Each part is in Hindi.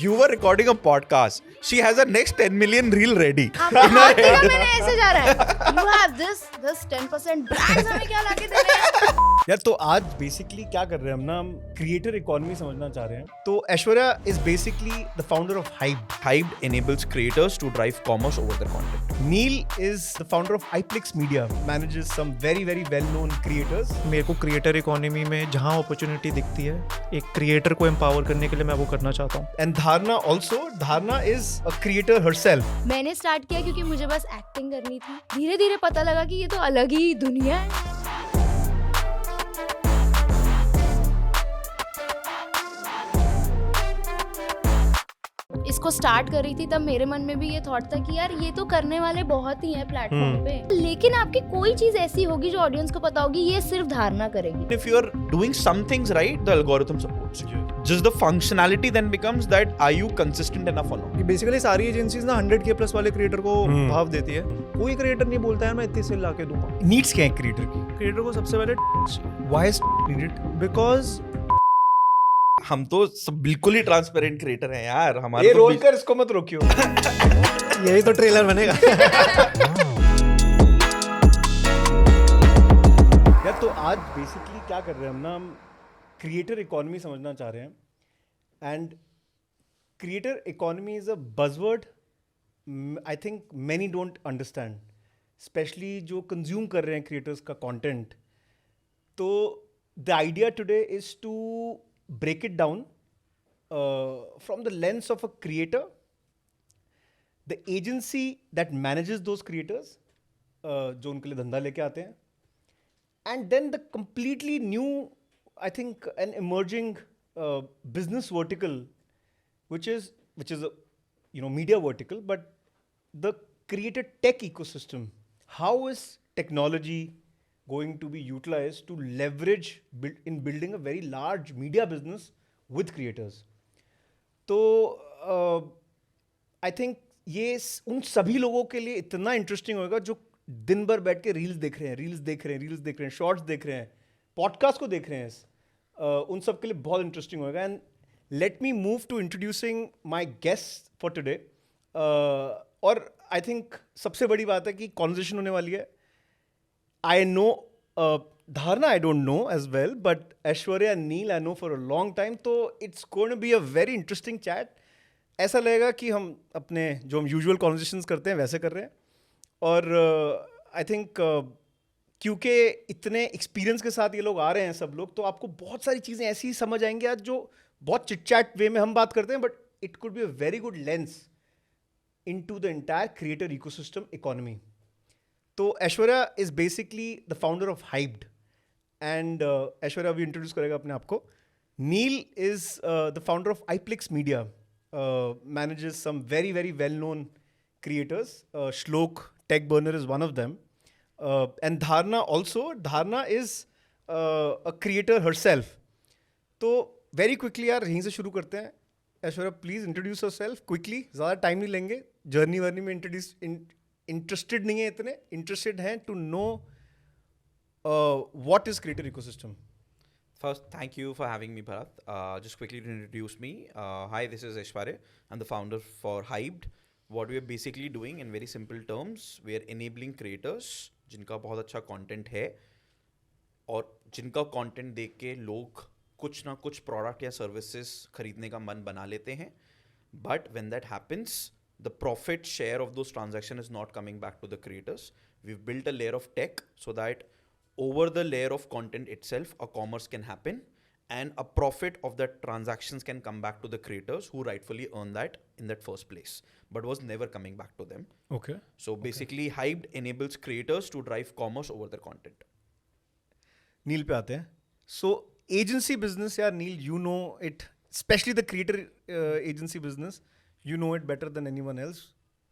You were recording a podcast. She has her next 10 million reel ready. आपका हाथ देखा मैंने ऐसे जा रहा है. You have this 10% brands हमें क्या लाके दे रहे हैं? यार तो आज बेसिकली क्या कर रहे हैं हम ना, हम क्रिएटर इकोनॉमी समझना चाह रहे हैं. तो Aishwarya is basically the founder of Hyped. Hyped enables creators to drive commerce over their content. Neel is the founder of iPlix media, manages some very very well known creators. मेरे को क्रिएटर इकोनॉमी में जहाँ अपॉर्चुनिटी दिखती है एक क्रिएटर को एम्पावर करने के लिए मैं वो करना चाहता हूँ. And Dharna also, Dharna is a creator herself. मैंने स्टार्ट किया क्योंकि मुझे बस एक्टिंग करनी थी. धीरे धीरे पता लगा कि ये तो अलग ही दुनिया है. इसको स्टार्ट कर रही थी तब मेरे मन में भी ये थॉट था कि यार ये तो करने वाले बहुत ही हैं प्लेटफॉर्म पे, लेकिन आपकी कोई चीज ऐसी होगी जो ऑडियंस को पता होगी ये सिर्फ धारणा करेगी. If you are doing some things right, the algorithm supports you. Just the functionality then becomes that are you consistent enough or not? Basically सारी एजेंसीज ना 100K प्लस वाले क्रिएटर को भाव देती है. कोई क्रिएटर नहीं बोलता है मैं इतने सेल ला के दूंगा. नीड्स क्या है क्रिएटर की? क्रिएटर को सबसे पहले व्हाई इज नीडेड? बिकॉज हम तो सब बिल्कुल ही ट्रांसपेरेंट क्रिएटर हैं यार. हमारे ये तो रोल कर, इसको मत रोकियो. यही तो ट्रेलर बनेगा. यार तो आज बेसिकली क्या कर रहे हैं हम ना, हम क्रिएटर इकोनॉमी समझना चाह रहे हैं. And creator economy is a buzzword I think many don't understand, especially जो कंज्यूम कर रहे हैं क्रिएटर्स का कंटेंट. तो the idea today is to break it down from the lens of a creator, the agency that manages those creators, जो उनके लिए धंधा लेके आते हैं, and then the completely new, I think, an emerging business vertical, which is a media vertical, but the creator tech ecosystem. How is technology going to be utilized to leverage in building a very large media business with creators? तो आई थिंक ये उन सभी लोगों के लिए इतना इंटरेस्टिंग होगा जो दिन भर बैठ के रील्स देख रहे हैं, शॉर्ट्स देख रहे हैं, पॉडकास्ट को देख रहे हैं. उन सब के लिए बहुत इंटरेस्टिंग होगा. And let me move to introducing my guest for today. और आई थिंक सबसे बड़ी बात है कि कॉन्वर्सेशन होने वाली है. I know Dharna, I don't know as well, but Aishwarya and Neil I know for a long time. So it's going to be a very interesting chat. ऐसा लगेगा कि हम अपने जो हम यूजुअल कॉन्वर्सेशंस करते हैं वैसे कर रहे हैं. और आई थिंक क्योंकि इतने एक्सपीरियंस के साथ ये लोग आ रहे हैं सब लोग, तो आपको बहुत सारी चीज़ें ऐसी ही समझ आएंगी आज जो बहुत चिट चैट वे में हम बात करते हैं, but it could be a very good lens into the entire creator ecosystem economy. तो Aishwarya is basically the founder of Hypd. And Aishwarya अभी इंट्रोड्यूस करेगा अपने आप को. Neel is the founder of iPlix media, manages some very very well known creators. Shlok Tech Burner is one of them. And Dharna also, Dharna is a creator herself. तो वेरी क्विकली यार यहीं से शुरू करते हैं. Aishwarya please introduce yourself quickly, ज़्यादा टाइम नहीं लेंगे. जर्नी वर्नी में इंटरेस्टेड नहीं है, इतने इंटरेस्टेड हैं to know what is creator ecosystem. First, thank you for having me, Bharat. Just quickly to introduce me. Hi, this is Aishwarya. I'm the founder for Hyped. What we are basically doing in very simple terms, we are enabling creators जिनका बहुत अच्छा content है और जिनका content देख के लोग कुछ ना कुछ product या services खरीदने का मन बना लेते हैं. But when that happens, the profit share of those transactions is not coming back to the creators. We've built a layer of tech so that over the layer of content itself, a commerce can happen and a profit of that transactions can come back to the creators who rightfully earn that in that first place, but was never coming back to them. Okay. So basically, Hyped enables creators to drive commerce over their content. नील पे आते हैं. सो एजेंसी बिजनेस यार Neel, you know it, specially the creator agency business, you know it better than anyone else.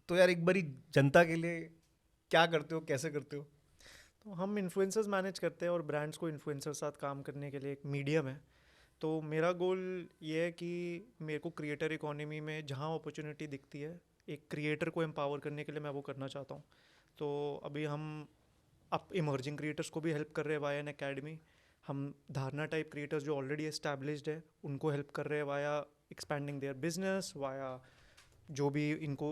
तो यार एक बारी जनता के लिए क्या करते हो, कैसे करते हो? तो हम इन्फ्लुएंसर्स मैनेज करते हैं और ब्रांड्स को इन्फ्लुएंसर साथ काम करने के लिए एक मीडियम है. तो मेरा गोल ये है कि मेरे को क्रिएटर इकोनॉमी में जहाँ अपॉर्चुनिटी दिखती है एक क्रिएटर को एम्पावर करने के लिए मैं वो करना चाहता हूँ. तो अभी हम इमर्जिंग क्रिएटर्स को भी हेल्प कर रहे हैं वाया एन अकेडमी. हम धारणा टाइप क्रिएटर्स जो ऑलरेडी एस्टैब्लिश्ड है उनको हेल्प कर रहे हैं via expanding their business via जो भी इनको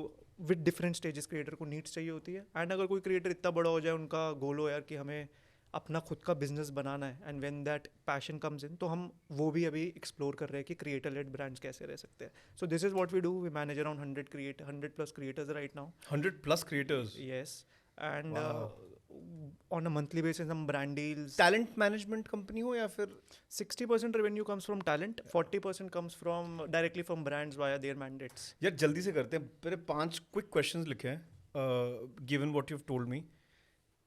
विद डिफरेंट स्टेजेस क्रिएटर को नीड्स चाहिए होती है. एंड अगर कोई क्रिएटर इतना बड़ा हो जाए, उनका गोल हो यार कि हमें अपना खुद का बिजनेस बनाना है, and when that passion comes in, तो हम वो भी अभी एक्सप्लोर कर रहे हैं कि क्रिएटर लेड ब्रांड्स कैसे रह सकते हैं. So this is what we do. We manage around 100 plus creators right now. 100+ creators. Yes. And Wow. On a monthly basis हम brand deals, talent management company हो या फिर 60% revenue comes from talent, 40% comes from directly from brands via their mandates. यार जल्दी से करते हैं. मेरे 5 क्विक क्वेश्चंस लिखे हैं given what you have told me.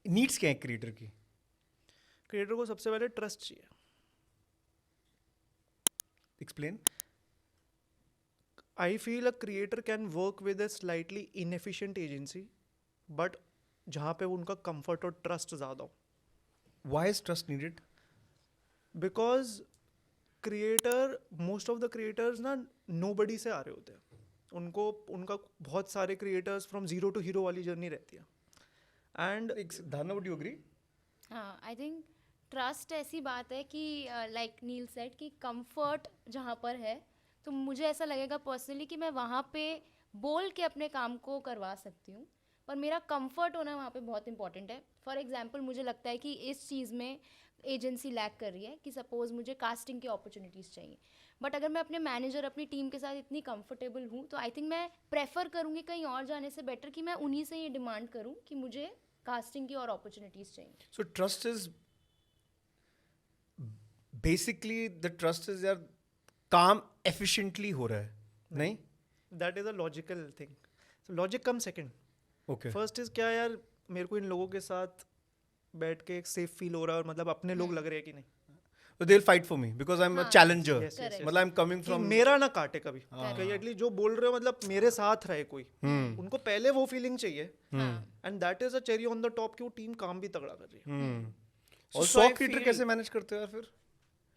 Needs क्या है क्रिएटर की? क्रिएटर को सबसे पहले ट्रस्ट चाहिए. Explain. I feel a creator can work with a slightly inefficient agency, but जहाँ पे उनका comfort और trust ज़्यादा हो. Why is trust needed? Because creator, most of the creators ना नोबडी से आ रहे होते हैं. उनको उनका बहुत सारे creators from zero to hero वाली जर्नी रहती है. एंड धारणा, वुड यू एग्री? हाँ, आई थिंक ट्रस्ट ऐसी बात है कि लाइक नील सेड कि कंफर्ट जहाँ पर है, तो मुझे ऐसा लगेगा पर्सनली कि मैं वहाँ पे बोल के अपने काम को करवा सकती हूँ, पर मेरा कंफर्ट होना वहाँ पे बहुत इंपॉर्टेंट है. फॉर एग्जांपल मुझे लगता है कि इस चीज़ में एजेंसी लैक कर रही है कि सपोज़ मुझे कास्टिंग की अपॉर्चुनिटीज़ चाहिए, बट अगर मैं अपने मैनेजर, अपनी टीम के साथ इतनी कंफर्टेबल हूँ, तो आई थिंक मैं प्रेफर करूँगी कहीं और जाने से बेटर कि मैं उन्हीं से ये डिमांड करूँ कि मुझे कास्टिंग की और अपॉर्चुनिटीज़ चाहिए. So trust is basically the trust is यार काम एफिशिएंटली हो रहा है, नहीं? That is a logical thing. So logic come second. Okay. First is क्या यार, मेरे को इन लोगों के साथ बैठ के एक सेफ फील हो रहा है और मतलब अपने लोग लग रहे हैं कि नहीं. So they'll fight for me because I'm a हाँ, challenger. yes, yes, yes. मतलब I'm coming कि from. मेरा ना काटे कभी. हाँ. कि एटलीस्ट जो बोल रहे हो मतलब मेरे साथ रहे कोई. उनको पहले वो फीलिंग चाहिए. हाँ. And that is a cherry on the top कि वो टीम काम भी तगड़ा कर रही है. और So I 100 क्रिएटर feel- कैसे मैनेज करते हो यार फिर?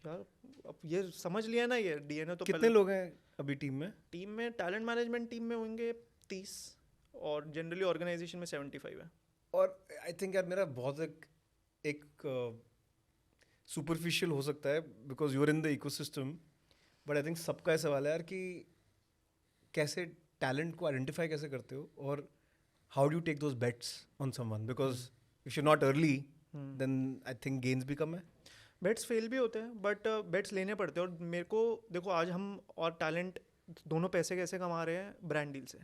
यार अब ये समझ लिया ना, ये डीएनए तो कितने लोग हैं अभी टीम में? टीम में, टैलेंट मैनेजमेंट टीम में होंगे 30 और जनरली ऑर्गेनाइजेशन में 75 है. और आई थिंक यार मेरा बहुत एक सुपरफिशियल हो सकता है because you are in the ecosystem, but I think सबका ऐसा सवाल है यार कि कैसे टैलेंट को आइडेंटिफाई कैसे करते हो और how do you take those bets on someone, because if you not early then I think gains भी कम है. बेट्स फेल भी होते हैं बट बेट्स लेने पड़ते हैं. और मेरे को देखो, आज हम और टैलेंट दोनों पैसे कैसे कमा रहे हैं? ब्रांड डील से.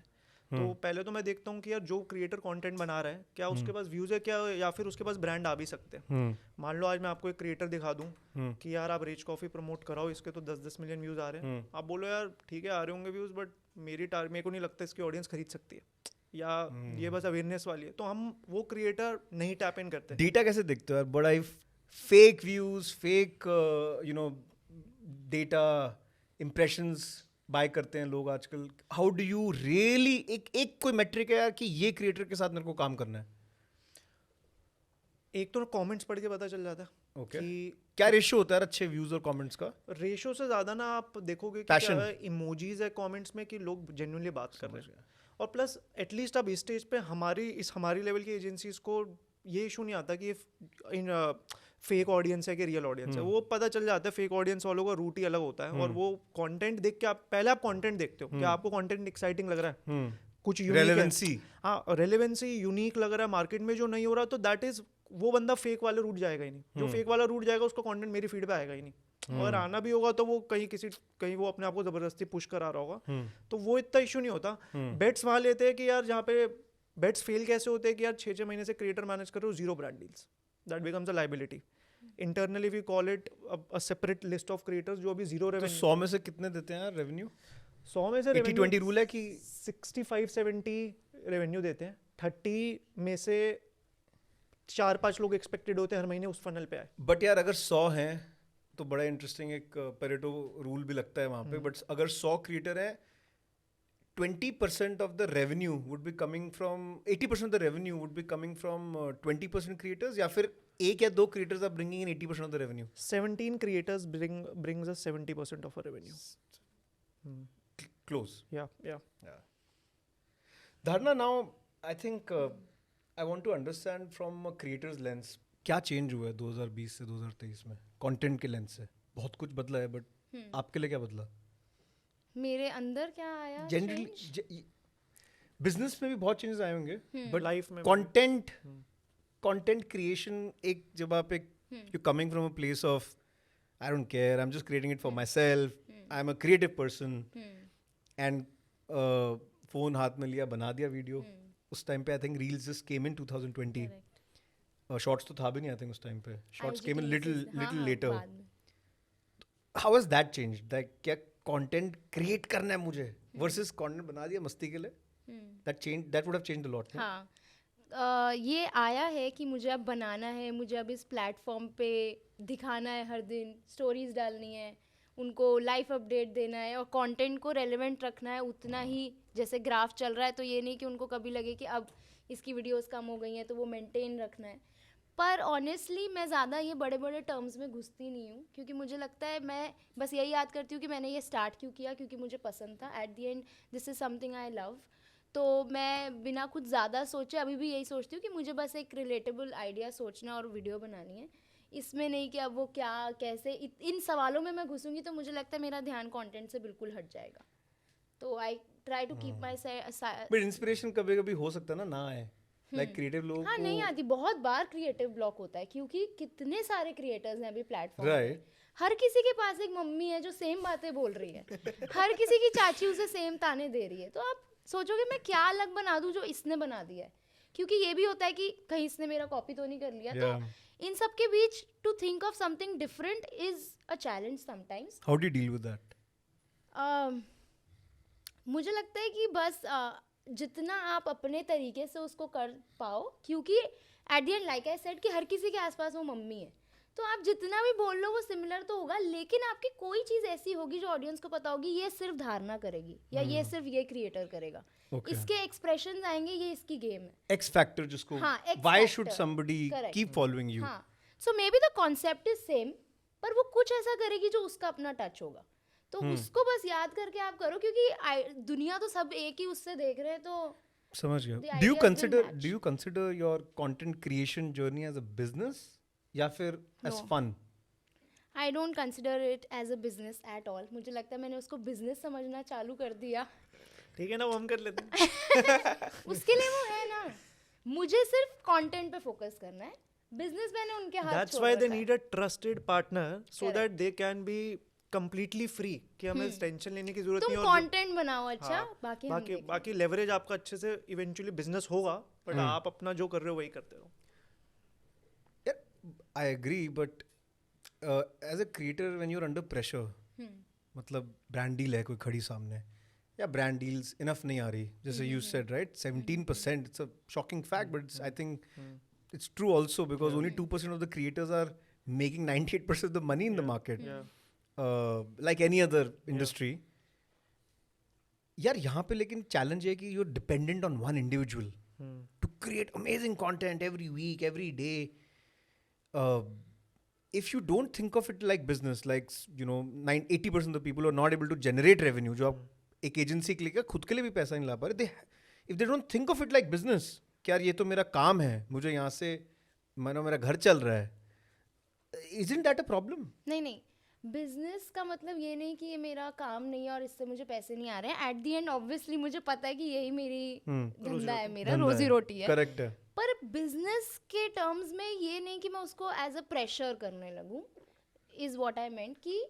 तो पहले तो मैं देखता हूँ कि यार जो क्रिएटर कंटेंट बना रहा है, क्या उसके पास व्यूज़ है क्या, या फिर उसके पास ब्रांड आ भी सकते हैं. मान लो आज मैं आपको एक क्रिएटर दिखा दूँ कि यार आप रिच कॉफ़ी प्रमोट कराओ, इसके तो 10-10 मिलियन व्यूज़ आ रहे हैं. आप बोलो यार ठीक है आ रहे होंगे व्यूज़, बट मेरे को नहीं लगता इसकी ऑडियंस खरीद सकती है, या ये बस अवेयरनेस वाली है. तो हम वो क्रिएटर नहीं टैप इन करते. डेटा कैसे देखते हो यार? बड़ा ही fake views, fake you know data impressions buy करते हैं लोग आजकल. हाउ डू यू रियली एक कोई मेट्रिक है यार कि ये क्रिएटर के साथ मेरे को काम करना है? एक तो कमेंट्स पढ़ के पता चल जाता है. Okay. कि क्या रेशियो होता है यार अच्छे व्यूज और कमेंट्स का? रेशो से ज़्यादा ना आप देखोगे कि Passion. क्या इमोजीज है कमेंट्स में कि लोग जेन्युइनली बात कर रहे हैं. और प्लस एटलीस्ट अब इस स्टेज पे हमारी लेवल की एजेंसीज को ये इशू नहीं आता कि ये इन फेक ऑडियंस है कि रियल ऑडियंस है. वो पता चल जाता है. फेक ऑडियंस वालों का रूट ही अलग होता है. और वो कंटेंट देख के आप कंटेंट देखते हो, क्या आपको कंटेंट एक्साइटिंग लग रहा है, कुछ यूनिक है. रेलेवेंसी. हाँ, रेलेवेंसी यूनिक लग रहा है, मार्केट में जो नहीं हो रहा, तो दैट इज वो बंदा फेक वाले रूट जाएगा ही नहीं. जो फेक वाला रूट जाएगा उसका कंटेंट मेरी फीड पे आएगा ही नहीं. और आना भी होगा तो वो कहीं वो अपने आप को जबरदस्ती पुश करा रहा होगा. तो वो इतना इशू नहीं होता. बेट्स वहाँ लेते हैं कि यार जहाँ पे बेट्स फेल कैसे होते हैं कि यार 6-6 महीने से क्रिएटर मैनेज कर रहे हो, 0 brand deals, that becomes a liability. Internally we call it a separate list of creators जो अभी 0 तो रेवेन्यू. 100 में से कितने देते हैं यार रेवेन्यू? 100 में से 80-20 रूल है कि 65-70 रेवेन्यू देते हैं. 30 में से 4-5 लोग एक्सपेक्टेड होते हैं हर महीने उस फनल पे आए. बट यार अगर 100 हैं तो बड़ा इंटरेस्टिंग एक पेरेटो रूल भी लगता है वहाँ पे. बट अगर 100 क्रिएटर है, 20% of the revenue would be coming from 80% of the revenue would be coming from 20% creators, या फिर एक या दो creators are bringing in 80% of the revenue. 17 creators brings us 70% of our revenue. Close. Yeah. Dharna, now I think I want to understand from a creator's lens, क्या change हुआ है 2020 से 2023 में content के lens से? बहुत कुछ बदला है, but आपके लिए क्या बदला? मेरे अंदर क्या आया जनरली change? बिजनेस में भी बहुत चेंजेस आए होंगे, बट लाइफ में कंटेंट क्रिएशन, एक जब आप एक you coming from a place of I don't care, I am just creating it for my self, I am a creative person, and phone हाथ में लिया, बना दिया वीडियो. उस टाइम पे I think reels just came in 2020. Correct. Shorts तो था भी नहीं आई थिंक उस टाइम पे. शॉर्ट्स IG केम इन Reels लिटिल हाँ, हाँ, लेटर. बाद में. How has that changed? Like क्या कंटेंट क्रिएट करना है मुझे वर्सेस कंटेंट बना दिया मस्ती के लिए? That would have changed a lot. हाँ ये आया है कि मुझे अब बनाना है, मुझे अब इस प्लेटफॉर्म पे दिखाना है, हर दिन स्टोरीज डालनी है, उनको लाइफ अपडेट देना है और कंटेंट को रेलेवेंट रखना है उतना ही. जैसे ग्राफ चल रहा है तो ये नहीं कि उनको कभी लगे कि अब इसकी वीडियोस कम हो गई हैं तो वो मेंटेन रखना है. पर ऑनेस्टली मैं ज़्यादा ये बड़े बड़े टर्म्स में घुसती नहीं हूँ, क्योंकि मुझे लगता है मैं बस यही याद करती हूँ कि मैंने ये स्टार्ट क्यों किया, क्योंकि मुझे पसंद था. Eight the and this is something I love. तो मैं बिना कुछ ज़्यादा सोचे अभी भी यही सोचती हूँ कि मुझे बस एक रिलेटेबल आइडिया सोचना और वीडियो बनानी है. इसमें नहीं कि अब वो क्या कैसे इन सवालों में मैं घुसूंगी तो मुझे लगता है मेरा ध्यान कंटेंट से बिल्कुल हट जाएगा. तो I try to keep my but inspiration कभी कभी हो सकता है ना आए. लाइक क्रिएटिव लोगों हाँ को नहीं आती. बहुत बार क्रिएटिव ब्लॉक होता है क्योंकि कितने सारे क्रिएटर्स हैं अभी प्लेटफॉर्म पे. राइट. हर किसी के पास एक मम्मी है जो सेम बातें बोल रही है, हर किसी की चाची उसे सेम ताने दे रही है. तो आप सोचोगे मैं क्या अलग बना दूं जो इसने बना दिया है, क्योंकि ये भी होता है कि कहीं इसने मेरा कॉपी तो नहीं कर लिया. तो इन सब के बीच to think of something different is a challenge sometimes. How do you deal with that? मुझे लगता है कि बस जितना आप अपने तरीके से उसको कर पाओ, क्योंकि eight the and like I said कि हर किसी के आसपास वो मम्मी है, तो आप जितना भी बोल लो वो सिमिलर तो होगा, लेकिन आपकी कोई चीज़ ऐसी होगी जो ऑडियंस को पता होगी ये सिर्फ धारणा करेगी या ये सिर्फ ये क्रिएटर करेगा. Okay. इसके एक्सप्रेशंस आएंगे, ये इसकी गेम है. एक्स फैक्टर जिसको हाँ, X Y factor. Should somebody Correct. Keep following you? हाँ, so maybe the concept is same, पर वो कुछ ऐसा करेगी जो उसका अपना टच होगा. तो उसको बस याद करके आप करो, क्योंकि दुनिया तो सब एक ही उससे देख रहे हैं. तो समझ गया. The do you ideas will match. Consider your content creation journey as a business या फिर एज No. फन? I don't consider it as a business at all. मुझे लगता है मैंने उसको बिजनेस समझना चालू कर दिया. ठीक है ना, वो हम कर लेते हैं. उसके लिए वो है ना, मुझे सिर्फ कंटेंट पे फोकस करना है. बिजनेस मैंने उनके हाथ That's छोड़ why they रखा है. need a trusted partner so Correct. that they can be completely free कि हमें टेंशन लेने की जरूरत तुम नहीं. और कंटेंट बनाओ अच्छा, हाँ, बाकी हम देखेंगे. बाकी लेवरेज आपका अच्छे से इवेंचुअली बिजनेस होगा, बट आप अपना जो कर रहे हो वही करते रहो. I agree, but as a creator when you are under pressure, मतलब ब्रांड डील है कोई खड़ी सामने या ब्रांड डील्स इनफ नहीं आ रही, जैसे you said right 17%, it's a shocking fact, but I think it's true also because only 2% of the creators are making 98% of the money in the market. Like any other industry. यार यहाँ पे लेकिन चैलेंज है कि you're dependent on one individual to create amazing content every week, every day. If you don't think of it like business, like 80% of the people are not able to generate revenue, जो आप एक एजेंसी के लिए खुद के लिए भी पैसा नहीं ला पा रहे, if they don't think of it like business, क्या ये तो मेरा काम है, मुझे यहाँ से मेरा घर चल रहा है, isn't that a problem? नहीं, बिजनेस का मतलब ये नहीं कि ये मेरा काम नहीं है और इससे मुझे पैसे नहीं आ रहे हैं. एट द एंड ऑब्वियसली मुझे पता है कि यही मेरी धंधा है, मेरा रोजी रोटी है. करेक्ट है. पर बिजनेस के टर्म्स में ये नहीं कि मैं उसको एज अ प्रेशर करने लगूं, इज व्हाट आई मेंट. कि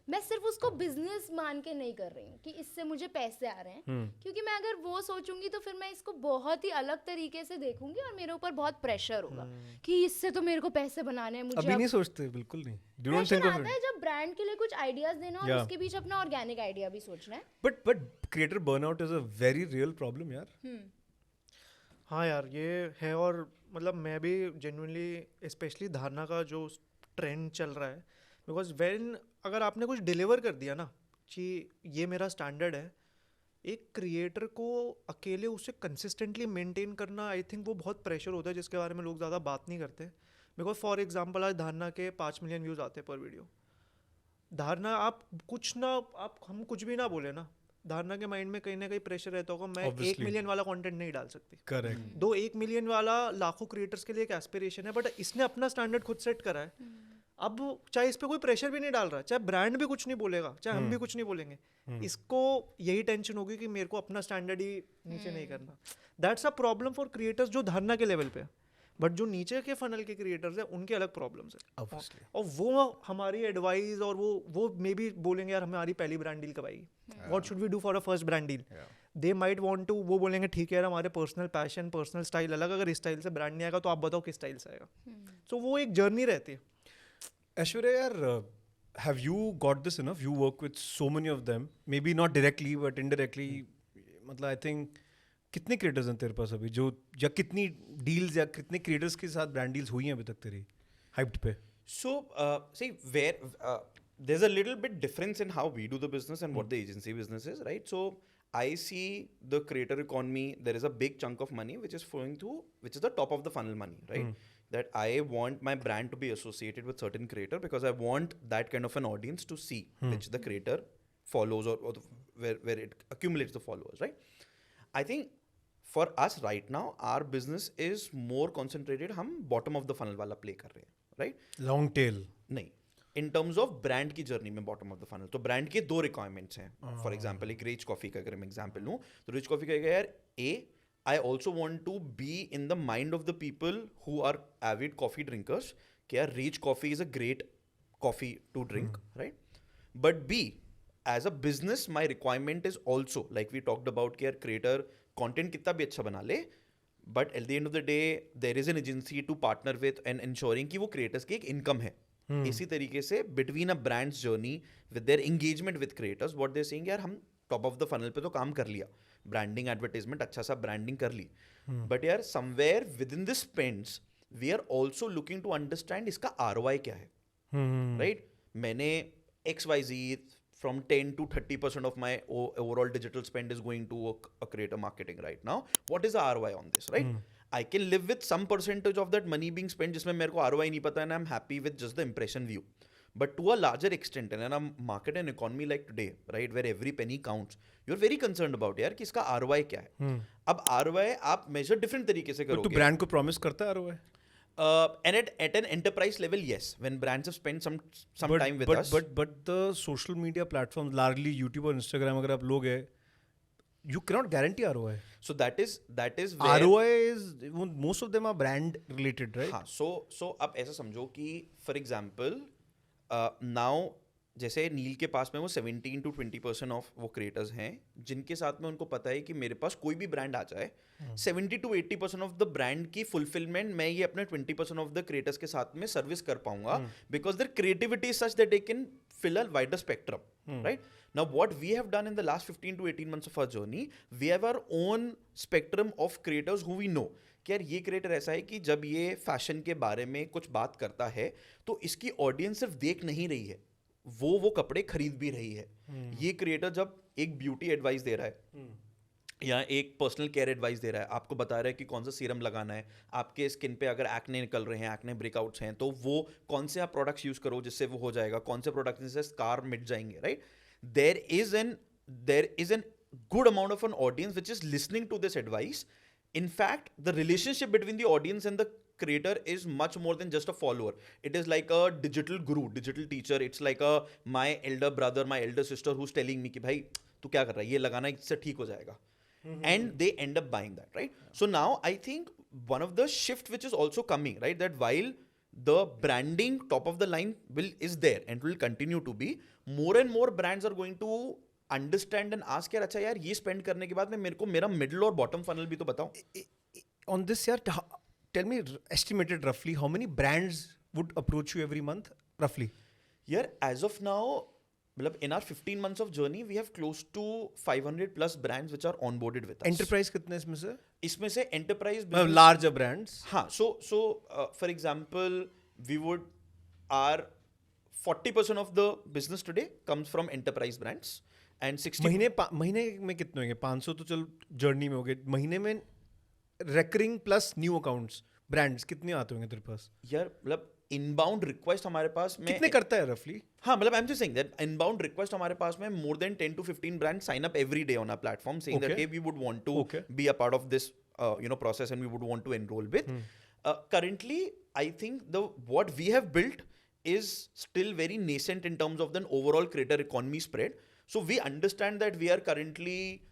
मैं सिर्फ उसको बिजनेस मान के नहीं कर रही हूँ कि इससे मुझे पैसे आ रहे हैं, क्योंकि मैं अगर वो सोचूंगी तो फिर मैं इसको बहुत ही अलग तरीके से देखूंगी और मेरे ऊपर बहुत प्रेशर होगा कि इससे तो मेरे को पैसे बनाने हैं. मुझे अभी नहीं सोचते, बिल्कुल नहीं. You don't think pressure of आता it. है जब ब्रांड के लिए कुछ आइडियाज देना और Yeah. उसके बीच अपना ऑर्गेनिक आइडिया भी सोचना है. But creator burnout is a very real problem, यार. हाँ यार, ये है. और मतलब मैं भी जेन्युइनली स्पेशली धारणा का जो ट्रेंड चल रहा है, बिकॉज व्हेन अगर आपने कुछ डिलीवर कर दिया ना कि ये मेरा स्टैंडर्ड है, एक क्रिएटर को अकेले उसे कंसिस्टेंटली मेंटेन करना, आई थिंक वो बहुत प्रेशर होता है जिसके बारे में लोग ज़्यादा बात नहीं करते. बिकॉज फॉर एग्जांपल आज धारणा के 5 मिलियन व्यूज़ आते हैं पर वीडियो. धारणा आप हम कुछ भी ना बोले ना, धारणा के माइंड में कहीं ना कहीं प्रेशर रहता होगा, मैं 1 मिलियन वाला कंटेंट नहीं डाल सकती. Correct. 1 मिलियन वाला लाखों क्रिएटर्स के लिए एक एस्पिरेशन है, बट इसने अपना स्टैंडर्ड खुद सेट करा है. अब चाहे इस पे कोई प्रेशर भी नहीं डाल रहा, चाहे ब्रांड भी कुछ नहीं बोलेगा, चाहे हम भी कुछ नहीं बोलेंगे, इसको यही टेंशन होगी कि मेरे को अपना स्टैंडर्ड ही नीचे नहीं करना. That's a problem for creators जो धरना के लेवल पे है. बट जो नीचे के फनल के क्रिएटर्स हैं उनके अलग प्रॉब्लम्स है. Obviously. और वो हमारी एडवाइस और वो मे बी बोलेंगे यार हमारी पहली ब्रांड डील कब आएगी, what should we do for a first brand deal. They might want to, वो बोलेंगे ठीक है यार हमारे पर्सनल पैशन पर्सनल स्टाइल अलग, अगर इस स्टाइल से ब्रांड नहीं आएगा तो आप बताओ किस स्टाइल से आएगा. सो वो एक जर्नी रहती है. Aishwarya, yaar, have you got this enough? You work with so many of them, maybe not directly but indirectly. मतलब I think कितने क्रिएटर्स हैं तेरे पास अभी जो, या कितनी डील्स या कितने क्रिएटर्स के साथ ब्रांड डील्स हुई हैं अभी तक तेरी हाइप्ड पे? So, see, there's a little bit difference in how we do the business and what the agency business is, right? So, I see the creator economy, there is a big chunk of money which is flowing through, which is the top of the funnel money, right? That I want my brand to be associated with certain creator because I want that kind of an audience to see which the creator follows or where it accumulates the followers, right? I think for us right now, our business is more concentrated. हम bottom of the funnel वाला play कर रहे हैं, right? लॉन्ग टेल नहीं, इन टर्म्स ऑफ ब्रांड की जर्नी में बॉटम ऑफ द फनल. तो ब्रांड के दो रिक्वायरमेंट्स हैं. फॉर एग्जांपल एक रिच कॉफी का अगर मैं एग्जांपल लूँ तो रिच कॉफी का यार I also want to be in the mind of the people who are avid coffee drinkers कि यार rich coffee is a great coffee to drink, right? But be as a business my requirement is also like we talked about कि यार क्रिएटर कॉन्टेंट कितना भी अच्छा बना ले, but at the end of the day there is an agency to partner with and ensuring कि वो क्रिएटर्स की एक इनकम है. इसी तरीके से between a brands journey with their engagement with creators what they saying यार हम टॉप ऑफ द फनल पे तो काम कर लिया, ब्रांडिंग एडवर्टाइजमेंट अच्छा सा ब्रांडिंग कर ली, बट यार somewhere within this spends we are also looking to understand इसका ROI क्या है, राइट? मैंने XYZ from 10 to 30% of my overall digital spend is going to a creator marketing right now. What is the ROI on this, right? I can live with some percentage of that money being spent जिसमें मेरे को ROI नहीं पता है and I'm happy with just the impression view. But to a larger extent, and in a market and economy like today, right, where every penny counts, you're very concerned about यार कि इसका ROI क्या है. अब ROI आप measure different तरीके से करोगे. तो ब्रांड को प्रॉमिस करता है ROI? And at an enterprise level, yes, when brands have spent some time with us. But the social media platforms, largely YouTube और Instagram, अगर आप लोग हैं, you cannot guarantee ROI. So that is where ROI is, most of them are brand related, right? हाँ, so अब ऐसा समझो कि for example, now जैसे नील के पास में वो 17 to 20% ऑफ वो क्रिएटर्स हैं जिनके साथ में उनको पता है कि मेरे पास कोई भी ब्रांड आ जाए 70 to 80% ऑफ द ब्रांड की फुलफिलमेंट मैं ये अपने 20% ऑफ द क्रिएटर्स के साथ में सर्विस कर पाऊंगा because their creativity is such that they can fill a wider spectrum, right? Now, what we have done in the last 15 to 18 months of our journey, we have our own spectrum of creators who we know. कि यार ये क्रिएटर ऐसा है कि जब ये फैशन के बारे में कुछ बात करता है तो इसकी ऑडियंस सिर्फ देख नहीं रही है, वो कपड़े खरीद भी रही है. ये क्रिएटर जब एक ब्यूटी एडवाइस दे रहा है या एक पर्सनल केयर एडवाइस दे रहा है, आपको बता रहा है कि कौन सा सीरम लगाना है, आपके स्किन पे अगर एक्ने निकल रहे हैं, एक्ने ब्रेकआउट्स हैं, तो वो कौन से आप प्रोडक्ट्स यूज करो जिससे वो हो जाएगा, कौन से प्रोडक्ट्स से स्कार मिट जाएंगे, right? There is an good amount of an audience which is listening to this advice. In fact, the relationship between the audience and the creator is much more than just a follower. It is like a digital guru, digital teacher. It's like my elder brother, my elder sister who's telling me कि भाई तू क्या कर रहा है, ये लगाना इससे ठीक हो जाएगा. And they end up buying that, right? So now I think one of the shift which is also coming, right, that while the branding top of the line is there and will continue to be, more and more brands are going to understand and ask यार अच्छा यार ये स्पेंड करने के बाद में मेरे को मेरा मिडिल और बॉटम फनल भी तो बताओ. On this, यार, tell me estimated roughly how many brands would approach you every month roughly? यार as of now, मतलब in our 15 months of journey we have close to 500 plus brands which are onboarded with us. Enterprise कितने इसमें से? इसमें से enterprise larger brands. हाँ, so for example we would our 40% of the business today comes from enterprise brands. And 60 महीने में कितने होंगे? 500 तो चल जर्नी में हो गए. महीने में recurring plus new accounts brands कितने आते होंगे तेरे पास? यार मतलब इनबाउंड रिक्वेस्ट हमारे पास में कितने करता है रफली? हाँ, मतलब I am just saying that inbound request हमारे पास में more than 10 to 15 brands sign up every day on our platform saying that hey, we would want to be a part of this process and we would want to enroll with. Currently I think what we have built is still very nascent in terms of the overall creator economy spread. So we understand that we are currently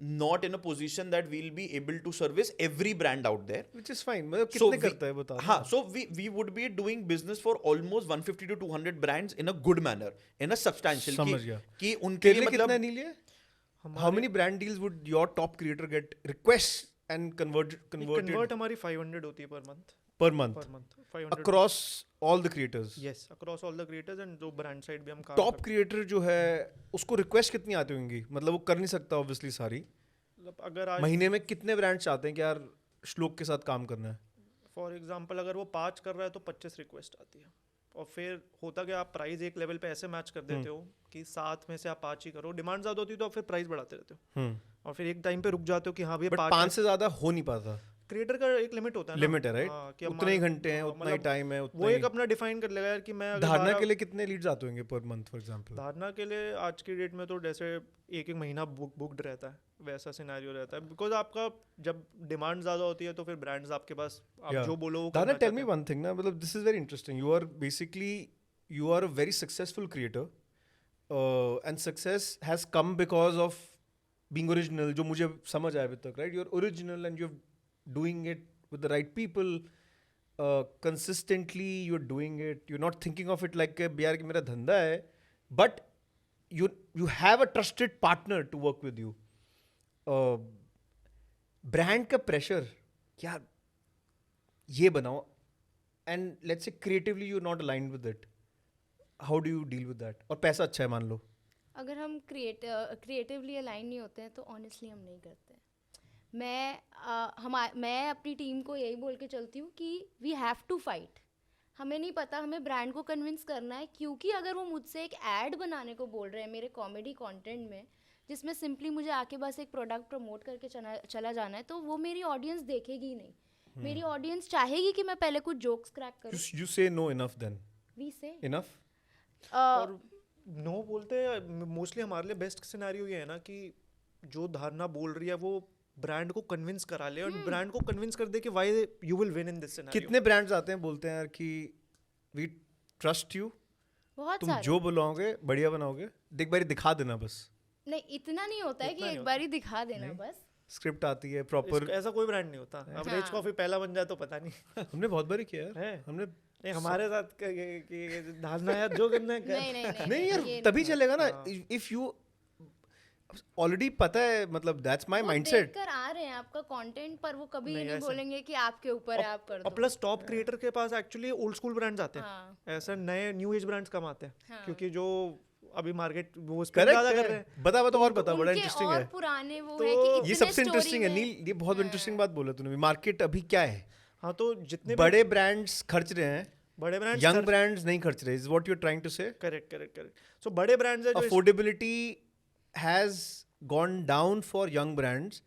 not in a position that we'll be able to service every brand out there. which is fine. मतलब So कितने करता है बता. हाँ, so we would be doing business for almost 150 to 200 brands in a good manner, in a substantial. समझ गया. कि उनके तेरे लिए लिए कितना मतलब नहीं लिया? How many brand deals would your top creator get requests and converted convert हमारी 500 होती है per month. per month 500 across all the creators? Yes across all the creators and जो ब्रांड साइड भी हम काम टॉप क्रिएटर जो है उसको रिक्वेस्ट कितनी आती होंगी? मतलब वो कर नहीं सकता ऑब्वियसली सारी. मतलब अगर आज महीने में कितने ब्रांड चाहते हैं कि यार श्लोक के साथ काम करना है? फॉर एग्जांपल अगर वो 5 कर रहा है तो 25 रिक्वेस्ट आती है. और फिर होता क्या, आप प्राइस एक लेवल पे ऐसे मैच कर देते हो कि 7 में से आप 5 ही करो. डिमांड ज़्यादा होती है तो आप फिर प्राइस बढ़ाते रहते हो और फिर एक टाइम पे रुक जाते हो कि हाँ भैया बट 5 5 से ज्यादा हो नहीं पाता. क्रिएटर का एक लिमिट होता है ना. लिमिट है राइट. हाँ, कि अब उतने ही मान- घंटे हैं, हाँ, उतना ही मतलब टाइम है, उतना वो ही. एक अपना डिफाइन कर लेगा यार कि मैं अगर धारणा 12 के लिए कितने लीड्स आते होंगे पर मंथ फॉर एग्जांपल? धारणा के लिए आज की डेट में तो जैसे एक महीना बुकड रहता है, वैसा सिनेरियो रहता है. बिकॉज आपका जब डिमांड ज़्यादा होती है तो फिर ब्रांड्स आपके पास आप Yeah. जो बोलो वो Dana, करना tell me चाहते हैं. one thing ना, मतलब this is very interesting. You are a very successful creator, and success has come because of being original. जो मुझे समझ आया अभी तक, right? You're original and you're doing it with the right people. Consistently, you're doing it. You're not thinking of it like यार कि मेरा धंधा है, but you have a trusted partner to work with you. Brand का प्रेशर यार ये बनाओ and let's say creatively you not aligned with it, how do you deal with that? और पैसा अच्छा है मान लो. अगर हम क्रिएटिवली अलाइन नहीं होते हैं तो ऑनेस्टली हम नहीं करते. मैं अपनी टीम को यही बोल के चलती हूँ कि वी हैव टू फाइट. हमें नहीं पता, हमें ब्रांड को कन्विंस करना है, क्योंकि अगर वो मुझसे एक ऐड बनाने को बोल रहे हैं मेरे कॉमेडी कंटेंट में, जिसमें सिंपली मुझे आके बस एक प्रोडक्ट प्रमोट करके चला जाना है, तो वो मेरी ऑडियंस देखेगी ही नहीं. मेरी ऑडियंस चाहेगी कि मैं पहले कुछ जोक्स क्रैक करूं. यू से नो इनफ देन. वी से इनफ. और नो बोलते हैं मोस्टली हमारे लिए बेस्ट सिनेरियो ये है ना कि जो धारणा बोल रही है वो ब्रांड को कन्विंस करा ले और ब्रांड को कन्विंस कर दे कि why you will win in this scenario. कितने ब्रांड्स आते हैं बोलते हैं यार कि वी ट्रस्ट यू, बहुत तुम सारे. जो बुलाओगे बढ़िया बनाओगे, एक बारी दिखा देना बस. नहीं, इतना नहीं होता है कि एक बार ही दिखा देना बस. स्क्रिप्ट आती है प्रॉपर. ऐसा कोई ब्रांड नहीं होता. अवरेज हाँ. कॉफी पहला बन जाए तो पता नहीं. हमने बहुत बारी किया यार. है. हमने नहीं हमारे साथ कि धारणा यार जो करना है कर. नहीं नहीं नहीं नहीं यार ये तभी नहीं. चलेगा ना हाँ. इफ यू ऑलरेडी पता है, मतलब दैट्स माय वो माइंडसेट. देखकर आ रहे हैं आपका कंटेंट, पर वो कभी नहीं, नहीं ऐसा- बोलेंगे कि आपके ऊपर है, आप कर और दो. प्लस टॉप क्रिएटर के पास एक्चुअली ओल्ड स्कूल ब्रांड्स आते हैं. हाँ. ऐसा नए न्यू एज ब्रांड्स कम आते हैं हाँ. क्योंकि जो अभी मार्केट वो स्पेंड ज्यादा कर रहे हैं. करेक्ट. बता और बता, बड़ा उनके इंटरेस्टिंग और है पुराने वो तो है कि ये. इतने सबसे story इंटरेस्टिंग है में- नील, ये बहुत इंटरेस्टिंग बात बोला तूने. मार्केट अभी क्या है? हाँ तो जितने बड़े ब्रांड्स खर्च रहे हैं, बड़े ब्रांड्स यंग ब्रांड्स नहीं खर्च रहे. Is what you are trying to say? Correct. So बड़े ब्रांड्स है जो affordability has gone down for young brands.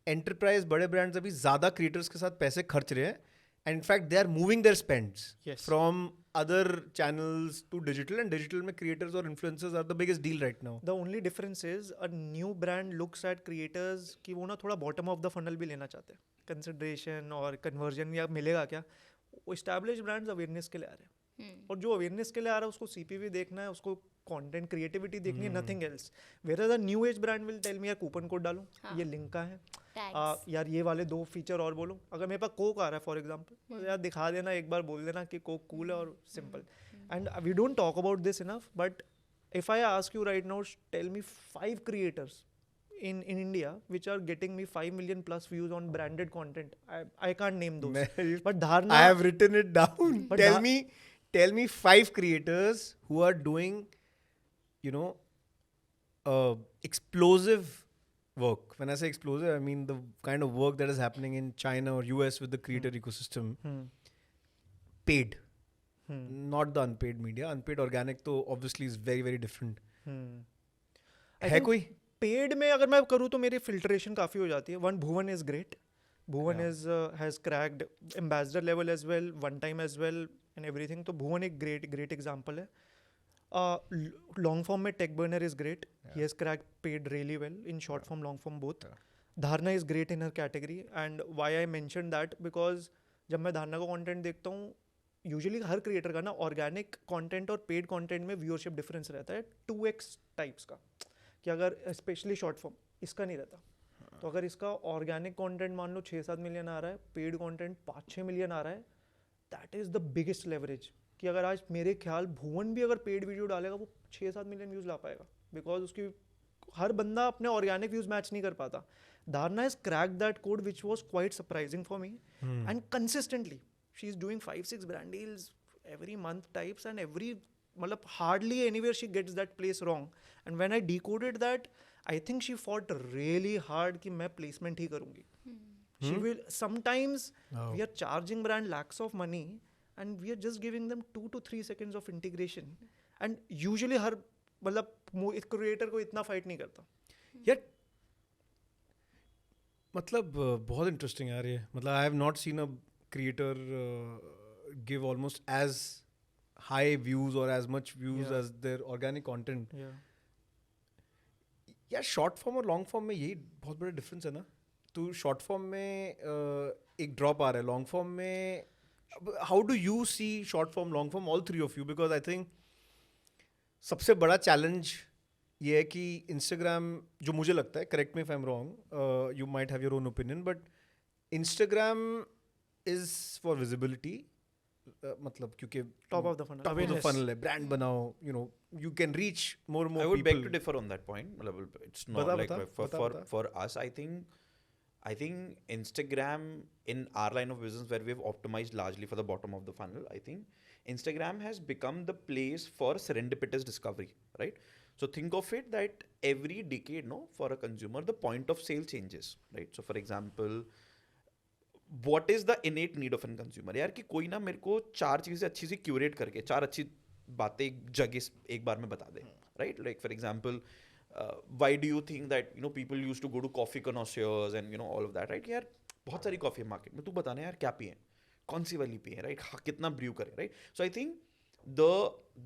Enterprise बड़े ब्रांड्स अभी ज्यादा क्रिएटर्स के साथ पैसे खर्च रहे हैं, and in fact they are moving their spends Yes. from other channels to digital, and digital में creators और influencers are the biggest deal right now. The only difference is a new brand looks at creators कि वो ना थोड़ा बॉटम ऑफ द फनल भी लेना चाहते हैं. कंसिडरेशन और कन्वर्जन या मिलेगा क्या. वो इस्टेब्लिश ब्रांड्स अवेयरनेस के लिए आ रहे हैं. और जो अवेयरनेस के लिए आ रहा है उसको सीपीवी देखना है, उसको कंटेंट क्रिएटिविटी देखनी है, nothing else. Where the new age brand will tell me यार कूपन कोड डालूं, हाँ. ये लिंक का है, Tags. यार ये वाले 2 फीचर और बोलो. अगर मेरे पास कोक आ रहा है फॉर एग्जांपल, यार दिखा देना, एक बार बोल देना कि कोक कूल है और simple. And we don't talk about this enough, but if I ask you right now, tell me 5 creators in India which are getting me 5 million plus views on branded content. I can't name those. But Dharna, I have written it down. But Tell me 5 creators who are doing, you know, explosive work. When I say explosive, I mean the kind of work that is happening in China or US with the creator ecosystem. Paid. Not the unpaid media. Unpaid organic तो obviously is very very different. I है think कोई? पेड में अगर मैं करूँ तो मेरी फिल्ट्रेशन काफ़ी हो जाती है. One Bhuvan is great. Bhuvan is has cracked ambassador level as well, one time as well and everything. तो भुवन एक ग्रेट एग्जाम्पल है. लॉन्ग फॉर्म में Tech Burner is great. He has cracked paid really well in short form, long form both. Dharna is great इन हर category. And why I mention that because जब मैं धारणा का कंटेंट देखता हूँ यूजुअली हर क्रिएटर का ना ऑर्गेनिक कंटेंट और पेड कंटेंट में व्यूअरशिप डिफरेंस रहता है 2x टाइप्स का, कि अगर स्पेशली शॉर्ट फॉर्म इसका नहीं रहता। तो अगर इसका ऑर्गेनिक कंटेंट मान लो 6-7 मिलियन आ रहा है, पेड कंटेंट 5-6 मिलियन आ रहा है, that is the biggest leverage. कि अगर आज मेरे ख्याल भुवन भी अगर पेड वीडियो डालेगा वो 6-7 मिलियन व्यूज़ ला पाएगा, बिकॉज उसकी हर बंदा अपने ऑर्गेनिक व्यूज़ मैच नहीं कर पाता। धारणा is crack that code which was quite surprising for me, and consistently she is doing 5-6 brand deals every month types, and every मतलब hardly anywhere she gets that place wrong. And when I decoded that, I think she fought really hard कि मैं placement ही करूँगी. She will sometimes we are charging brand lakhs of money and we are just giving them 2 to 3 seconds of integration. And usually हर मतलब creator को इतना fight नहीं करता. यार मतलब बहुत इंटरेस्टिंग यार ये, मतलब I have not seen a creator give almost as high views और as much views Yeah. As their organic content. Yeah. यार शॉर्ट फॉर्म और लॉन्ग फॉर्म में यही बहुत बड़ा डिफरेंस है ना। तो शॉर्ट फॉर्म में एक ड्रॉप आ रहा है, लॉन्ग फॉर्म में how do you see short form long form all three of you? Because I think सबसे बड़ा चैलेंज ये है कि इंस्टाग्राम, जो मुझे लगता है, correct me if I am wrong, you might have your own opinion, but Instagram is for visibility, मतलब क्योंकि Top of the funnel. Top of the Awareness. Funnel है, ब्रांड बनाओ, you know you can reach more I more would beg to people. differ on that point. मतलब it's not बता, like बता, for बता, for बता। for us. I think Instagram, in our line of business where we've optimized largely for the bottom of the funnel, I think Instagram has become the place for serendipitous discovery, right? So think of it that every decade, no, for a consumer, the point of sale changes, right? So for example, what is the innate need of a consumer? यार कि कोई ना मेरे को 4 चीज़ें अच्छी सी क्यूरेट करके 4 अच्छी बातें एक जगह एक बार में बता दे, right? Like for example, why do you think that people used to go to coffee connoisseurs and all of that, right? यार बहुत सारी कॉफ़ी है मार्केट में, तू बताना यार क्या पिए, कौन सी वाली पिए, राइट? कितना ब्रू करें, right? So I think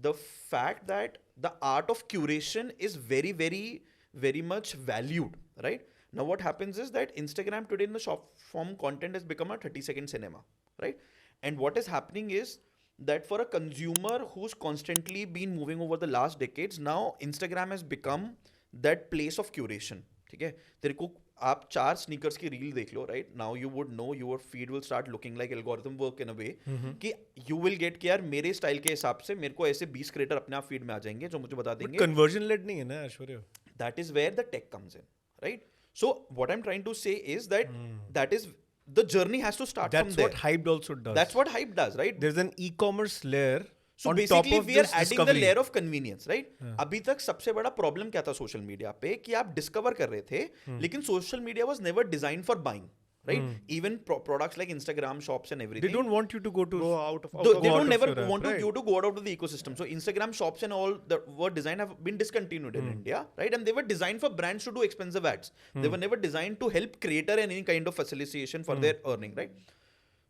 the fact that the art of curation is very much valued, right? Now what happens is that Instagram today in the short form content has become a 30-second cinema, right? And what is happening is that for a consumer who's constantly been moving over the last decades, now Instagram has become that place of curation. ठीक है, तेरे को आप 4 स्नीकर्स की रील देख लो, right? Now you would know, your feed will start looking like algorithm work in a way कि यू विल गेट कि यार मेरे स्टाइल के हिसाब से मेरे को ऐसे 20 क्रिएटर अपने आप फीड में आ जाएंगे जो मुझे बता देंगे। कन्वर्जन लेड नहीं है ना Aishwarya. That is where the tech comes in, right? So what I'm trying to say is that that is the journey has to start That's from there. what Hyped also does. That's what Hype does, right? There's an e-commerce layer So on top basically of we are this adding discovery. the layer of convenience, right? अभी तक सबसे बड़ा प्रॉब्लम क्या था सोशल मीडिया पे कि आप डिस्कवर कर रहे थे, लेकिन social media was never designed for buying, right? Even products like Instagram shops and everything. They don't want you to go to Go out of They out don't of never your app, want right? you to go out of the ecosystem. So Instagram shops and all that were designed have been discontinued in India, right? And they were designed for brands to do expensive ads. They were never designed to help creator in any kind of facilitation for their earning, right?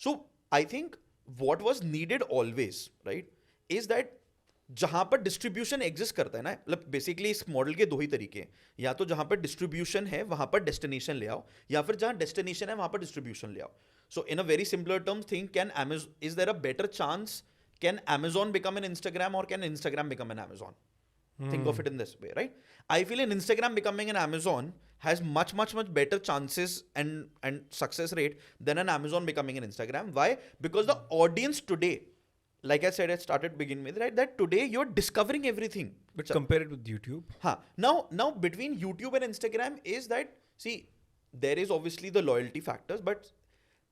So I think what was needed always, right, is that जहां पर डिस्ट्रीब्यूशन एग्जिस्ट करता है ना, मतलब बेसिकली इस मॉडल के 2 ही तरीके हैं, या तो जहां पर डिस्ट्रीब्यूशन है वहां पर डेस्टिनेशन ले आओ, या फिर जहां डेस्टिनेशन है वहां पर डिस्ट्रीब्यूशन ले आओ. So in a very simpler terms think, can Amazon, is there a better chance, can Amazon become an Instagram or can Instagram become an Amazon? Think of it in this way, right? I feel an Instagram becoming an Amazon has much better chances and success rate than an Amazon becoming an Instagram. Why? Because the audience today, like I said, I started begin with, right, that today you're discovering everything. But compare it with YouTube. हाँ, now between YouTube and Instagram is that, see, there is obviously the loyalty factors, but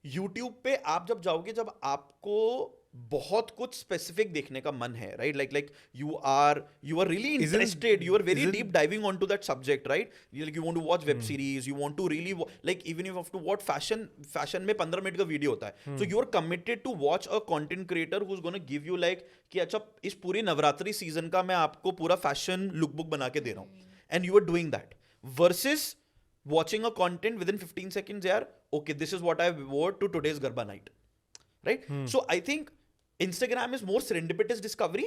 YouTube पे आप जब जाओगे, जब आपको बहुत कुछ स्पेसिफिक देखने का मन है, right? Like you are really interested, you are very deep diving onto that subject, right? You want to watch web series, you want to really like even if you have to watch fashion में 15 मिनट का वीडियो होता है, so you are committed to watch a content creator who's going to give you like कि अच्छा इस पूरी नवरात्रि सीजन का मैं आपको पूरा फैशन लुकबुक बना के दे रहा हूँ, and you are doing that versus watching a content within 15 seconds, yaar, okay, this is what I wore to today's Garba night, right? So I think Instagram is more serendipitous discovery,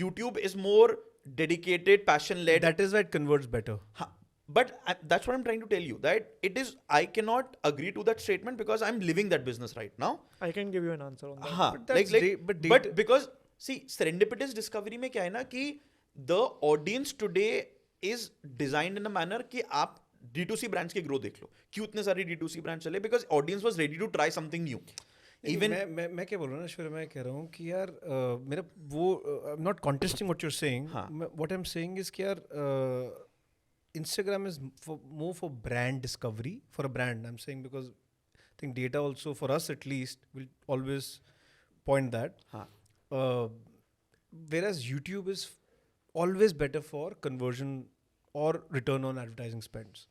YouTube is more dedicated, passion led. That is why it converts better. हाँ, But that's what I'm trying to tell you, that it is, I cannot agree to that statement because I'm living that business right now. I can give you an answer on that. हाँ, But that's but because see, serendipitous discovery में क्या है ना कि the audience today is designed in a manner कि आप D2C brands के ग्रो देख लो. क्यों इतने सारे D2C brands चले? Because audience was ready to try something new. Even मैं क्या बोल रहा हूँ ना श्वेता, मैं कह रहा हूँ कि यार मेरा वो I'm not contesting what you're saying. हाँ. What I'm saying is कि यार Instagram is more for brand discovery, for a brand. I'm saying because I think data also for us at least will always point that. हाँ. Whereas YouTube is always better for conversion or return on advertising spends.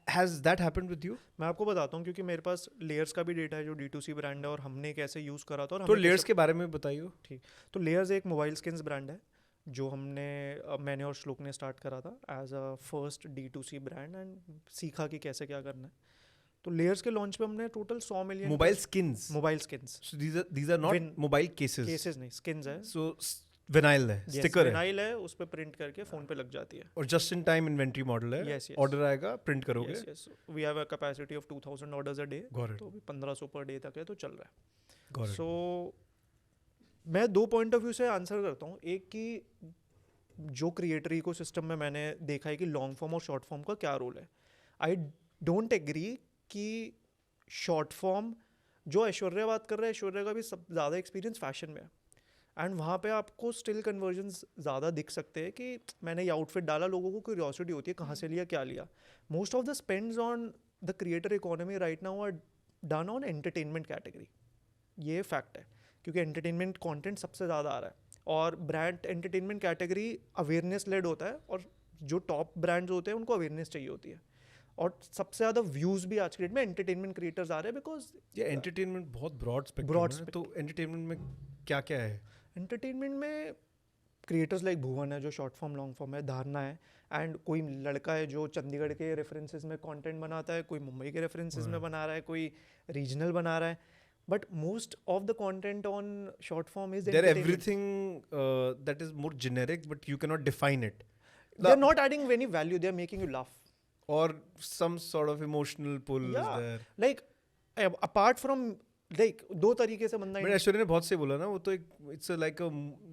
Has that happened with you? मैं आपको बताता हूँ, क्योंकि मेरे पास लेयर्स का भी डेटा है जो D2C ब्रांड है और हमने कैसे यूज़ करा था और तो हमने लेयर्स कैसे- के बारे में बताइए. ठीक. तो लेयर्स एक मोबाइल स्किन्स ब्रांड है जो मैंने और श्लोक ने स्टार्ट करा था as a first D2C brand and सीखा कि कैसे क्या करना है. तो लेयर्स के लॉन्च पे हमने total 100 million Mobile skins. Mobile skins, So these are not Win- mobile cases. Cases नहीं, स्किन्स है. So vinyl है, sticker है, विनाइल है, उस पे प्रिंट करके फोन पे लग जाती है. और just in time inventory model है. Yes, yes. Order आएगा, print करोगे. Yes, yes. We have a capacity of 2000 orders a day. Got it. तो अभी 1500 पर डे तक है, तो चल रहा है. Got it. सो मैं दो पॉइंट ऑफ व्यू से आंसर करता हूँ. एक कि जो क्रिएटर इको सिस्टम में मैंने देखा है कि लॉन्ग फॉर्म और शॉर्ट फॉर्म का क्या रोल है. आई डोंट एग्री कि शॉर्ट फॉर्म, जो ऐश्वर्या बात कर रहा है, ऐश्वर्या का भी सब ज़्यादा एक्सपीरियंस फैशन में है एंड वहाँ पे आपको स्टिल कन्वर्जन्स ज़्यादा दिख सकते हैं कि मैंने ये आउटफिट डाला, लोगों को क्यूरियोसिटी होती है कहाँ से लिया, क्या लिया. Most of the spends on the creator economy right now are done on entertainment category. ये फैक्ट है क्योंकि एंटरटेनमेंट कंटेंट सबसे ज़्यादा आ रहा है और brand entertainment category awareness led होता है और जो टॉप ब्रांड्स होते हैं उनको अवेयरनेस चाहिए होती है और सबसे ज़्यादा व्यूज़ भी आज के डेट में एंटरटेनमेंट क्रिएटर्स आ रहे हैं बिकॉज ये एंटरटेनमेंट बहुत ब्रॉड स्पेक्ट्रम Broad है. तो एंटरटेनमेंट में क्या क्या है? एंटरटेनमेंट में क्रिएटर्स लाइक भुवन है जो शॉर्ट फॉर्म लॉन्ग फॉर्म है, धारणा है, एंड कोई लड़का है जो चंडीगढ़ के रेफरेंसेस में कंटेंट बनाता है, कोई मुंबई के रेफरेंसेस में बना रहा है, कोई रीजनल बना रहा है. But most of the content on short form is There everything that is more generic, but you cannot define it. They are not adding any value, they are making you laugh. Or some sort of emotional pull is there. Like apart from like दो तरीके से बंदा But ऐश्वर्या ने बहुत से बोला ना, वो तो एक it's like a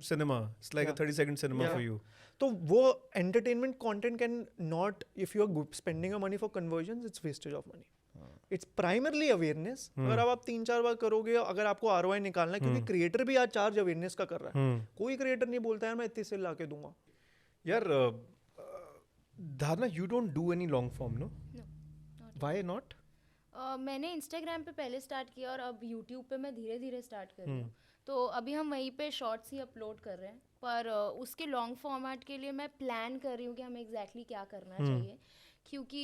cinema. It's like a Yeah. 30-second cinema Yeah. for you. तो वो entertainment content can not, if you are spending a money for conversion, it's wastage of money. It's primarily awareness. अगर आप 3-4 बार करोगे, अगर आपको ROI निकालना है, क्योंकि क्रिएटर भी आज चार्ज अवेयरनेस का कर रहा है. कोई क्रिएटर नहीं बोलता है मैं इतने से ला के दूंगा. यार धारणा, you don't do any long form, no? No, Why not? मैंने इंस्टाग्राम पे पहले स्टार्ट किया और अब यूट्यूब पे मैं धीरे धीरे स्टार्ट कर रही हूँ. तो अभी हम वहीं पे शॉर्ट्स ही अपलोड कर रहे हैं, पर उसके लॉन्ग फॉर्मेट के लिए मैं प्लान कर रही हूँ कि हमें एग्जैक्टली क्या करना चाहिए. क्योंकि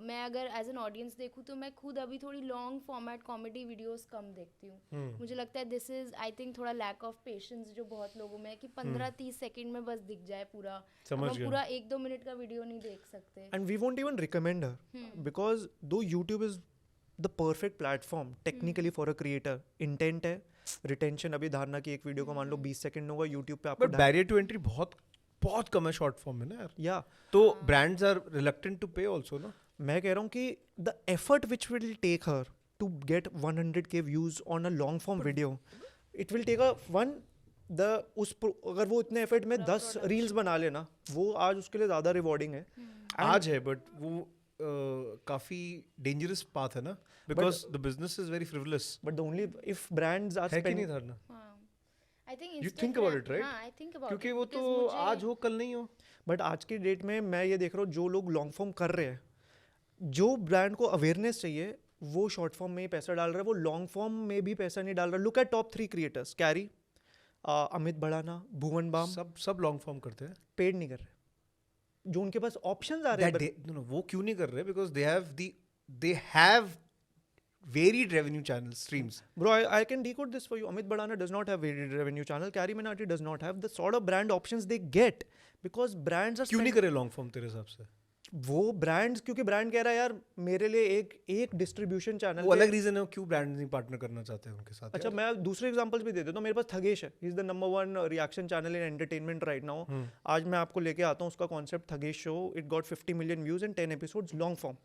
मैं अगर एज एन ऑडियंस देखूँ तो मैं खुद अभी थोड़ी लॉन्ग फॉर्मेट कॉमेडी वीडियोस कम देखती हूँ. मुझे लगता है दिस इज आई थिंक थोड़ा लैक ऑफ पेशेंस जो बहुत लोगों में है कि 15-30 सेकंड में बस दिख जाए पूरा. अब समझ हम गया. पूरा 1-2 मिनट का वीडियो नहीं देख सकते. And we won't even recommend her because though YouTube is the perfect platform technically for a creator, intent है, retention. अभी धारणा की एक वीडियो को मान लो 20 सेकंड होगा, YouTube पे आपको But barrier to entry बहुत कम है short form में ना यार. या तो brands are reluctant to pay also, no? मैं कह रहा हूँ कि the effort which will take her to get 100k views on a long form video, it will take अगर वो इतने एफर्ट में 10 रील्स बना लेना, वो आज उसके लिए ज़्यादा रिवॉर्डिंग है. आज है, but वो काफी dangerous path है ना, because the business is very frivolous. But the only if brands are है कि नहीं spending, Dharana? I think You think about it, right? हाँ, आई थिंक अबाउट क्योंकि वो तो आज हो कल नहीं हो. बट आज की डेट में मैं ये देख रहा हूँ जो लोग लॉन्ग फॉर्म कर रहे हैं, जो ब्रांड को अवेयरनेस चाहिए वो शॉर्ट फॉर्म में ही पैसा डाल रहा है, वो लॉन्ग फॉर्म में भी पैसा नहीं डाल रहा. Look at top 3 creators, Carry, Amit Bhadana, Bhuvan Bam, सब long form करते हैं. पेड नहीं कर रहे. जो उनके पास ऑप्शंस आ रहे हैं, No, वो क्यों नहीं कर रहे? Because they have varied revenue channels, streams. bro, I can decode this for you. Amit Badana does not have varied revenue channel. Carrie Minati does not have the sort of brand options they get because brands are क्यों नहीं करे long form तेरे हिसाब से? वो ब्रांड्स, क्योंकि ब्रांड कह रहा है यार मेरे लिए एक डिस्ट्रीब्यूशन चैनल, वो अलग रीजन है क्यों ब्रांड नहीं पार्टनर करना चाहते हैं उनके साथ। अच्छा मैं दूसरे एग्जांपल्स भी दे देता हूँ। मेरे पास थगेश है, he is the number 1 reaction channel in entertainment right now. आज मैं आपको लेके आता हूँ उसका concept Thagesh show. It got 50 million views and 10 episodes long form.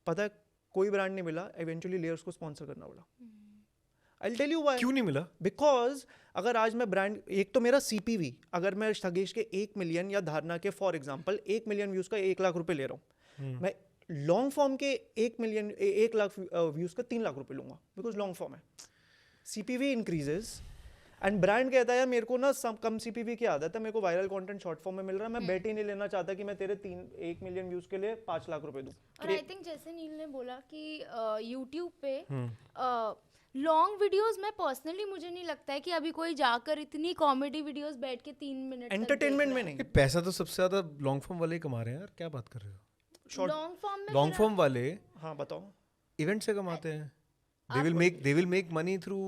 पता है कोई ब्रांड नहीं मिला, इवेंचुअली लेयर्स को स्पॉन्सर करना पड़ा। I tell you why. क्यों नहीं मिला? बिकॉज अगर आज मैं ब्रांड, एक तो मेरा सीपीवी, अगर मैं थगेश के 1 मिलियन या धारणा के फॉर एग्जांपल 1 मिलियन व्यूज का 1 लाख रुपए ले रहा हूँ, मैं लॉन्ग फॉर्म के 1 लाख व्यूज का 3 लाख रुपए लूंगा, बिकॉज लॉन्ग फॉर्म है। सीपीवी इंक्रीजेस एंड ब्रांड कहता है यार मेरे को ना कम सीपीवी की आदत है, मेरे को वायरल कंटेंट शॉर्ट फॉर्म में मिल रहा है, मैं बेट ही नहीं लेना चाहता कि मैं तेरे 1 मिलियन व्यूज के लिए 5 लाख रुपए दूं। और आई थिंक जैसे नील ने बोला कि यूट्यूब पे लॉन्ग वीडियोस में पर्सनली मुझे नहीं लगता है कि अभी कोई जाकर इतनी कॉमेडी वीडियोस बैठ के 3 मिनट एंटरटेनमेंट में नहीं, ये पैसा तो सबसे ज्यादा लॉन्ग फॉर्म वाले ही कमा रहे हैं यार, क्या बात कर रहे हो? लॉन्ग फॉर्म में लॉन्ग फॉर्म वाले हाँ बताओ इवेंट से कमाते हैं। They will make money through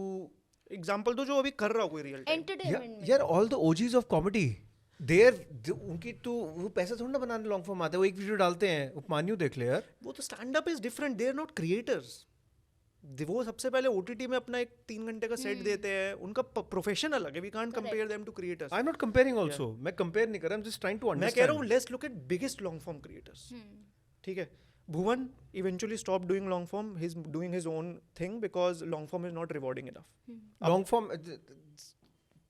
example तो जो अभी कर रहा हो कोई रियल टाइम। एंटरटेनमेंट में यार all the OGs of comedy there, उनकी तो वो पैसा थोड़ा ना बनाने लॉन्ग फॉर्म आते हैं, वो एक वीडियो डालते हैं। उपमान्यु देख ले यार, वो तो stand up is different, they are not creators. वो सबसे पहले ओटीटी में अपना एक 3 घंटे का सेट देते हैं, उनका प्रोफेशन अलग है, we can't compare them to creators. I am not comparing also, मैं कंपेयर नहीं कर रहा, I am just trying to मैं अंडरस्टैंड। कह रहा हूँ let's look at biggest long form creators. ठीक है, Bhuvan eventually stop doing long form, he is doing his own thing because long form is not rewarding enough. Long form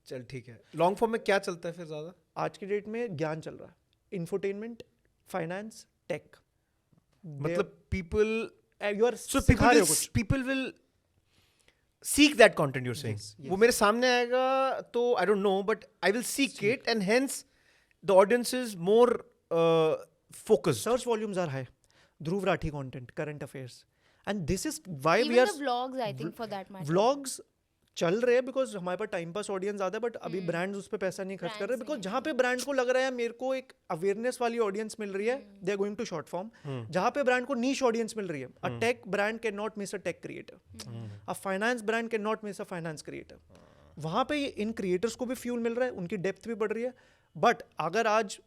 चल ठीक है, लॉन्ग फॉर्म में क्या चलता है फिर ज्यादा? आज की डेट में ज्ञान चल रहा है, इंफोटेनमेंट, फाइनेंस, टेक। मतलब people यू आर so सिखा रहे हो कुछ। people will seek that content you're saying. Yes, वो मेरे सामने आएगा तो I don't know, but I will seek it and hence the audience is more focused. Search volumes are high, Dhruv Rathee content, current affairs, and this is why we even are the vlogs I think for that matter vlogs चल रहे हैं बिकॉज हमारे पास टाइम पास ऑडियंस आता है, बट अभी ब्रांड्स उस पर पैसा नहीं खर्च कर रहे, बिकॉज जहाँ पे ब्रांड्स को लग रहा है मेरे को एक अवेयरनेस वाली ऑडियंस मिल रही है, they are going to short form. जहाँ पे ब्रांड को नीश ऑडियंस मिल रही है, a tech brand can not miss a tech creator, a finance brand can not miss a finance creator. वहाँ पे इन क्रिएटर्स को भी फ्यूल मिल रहा है, उनकी डेप्थ भी बढ़ रही है। बट अगर आज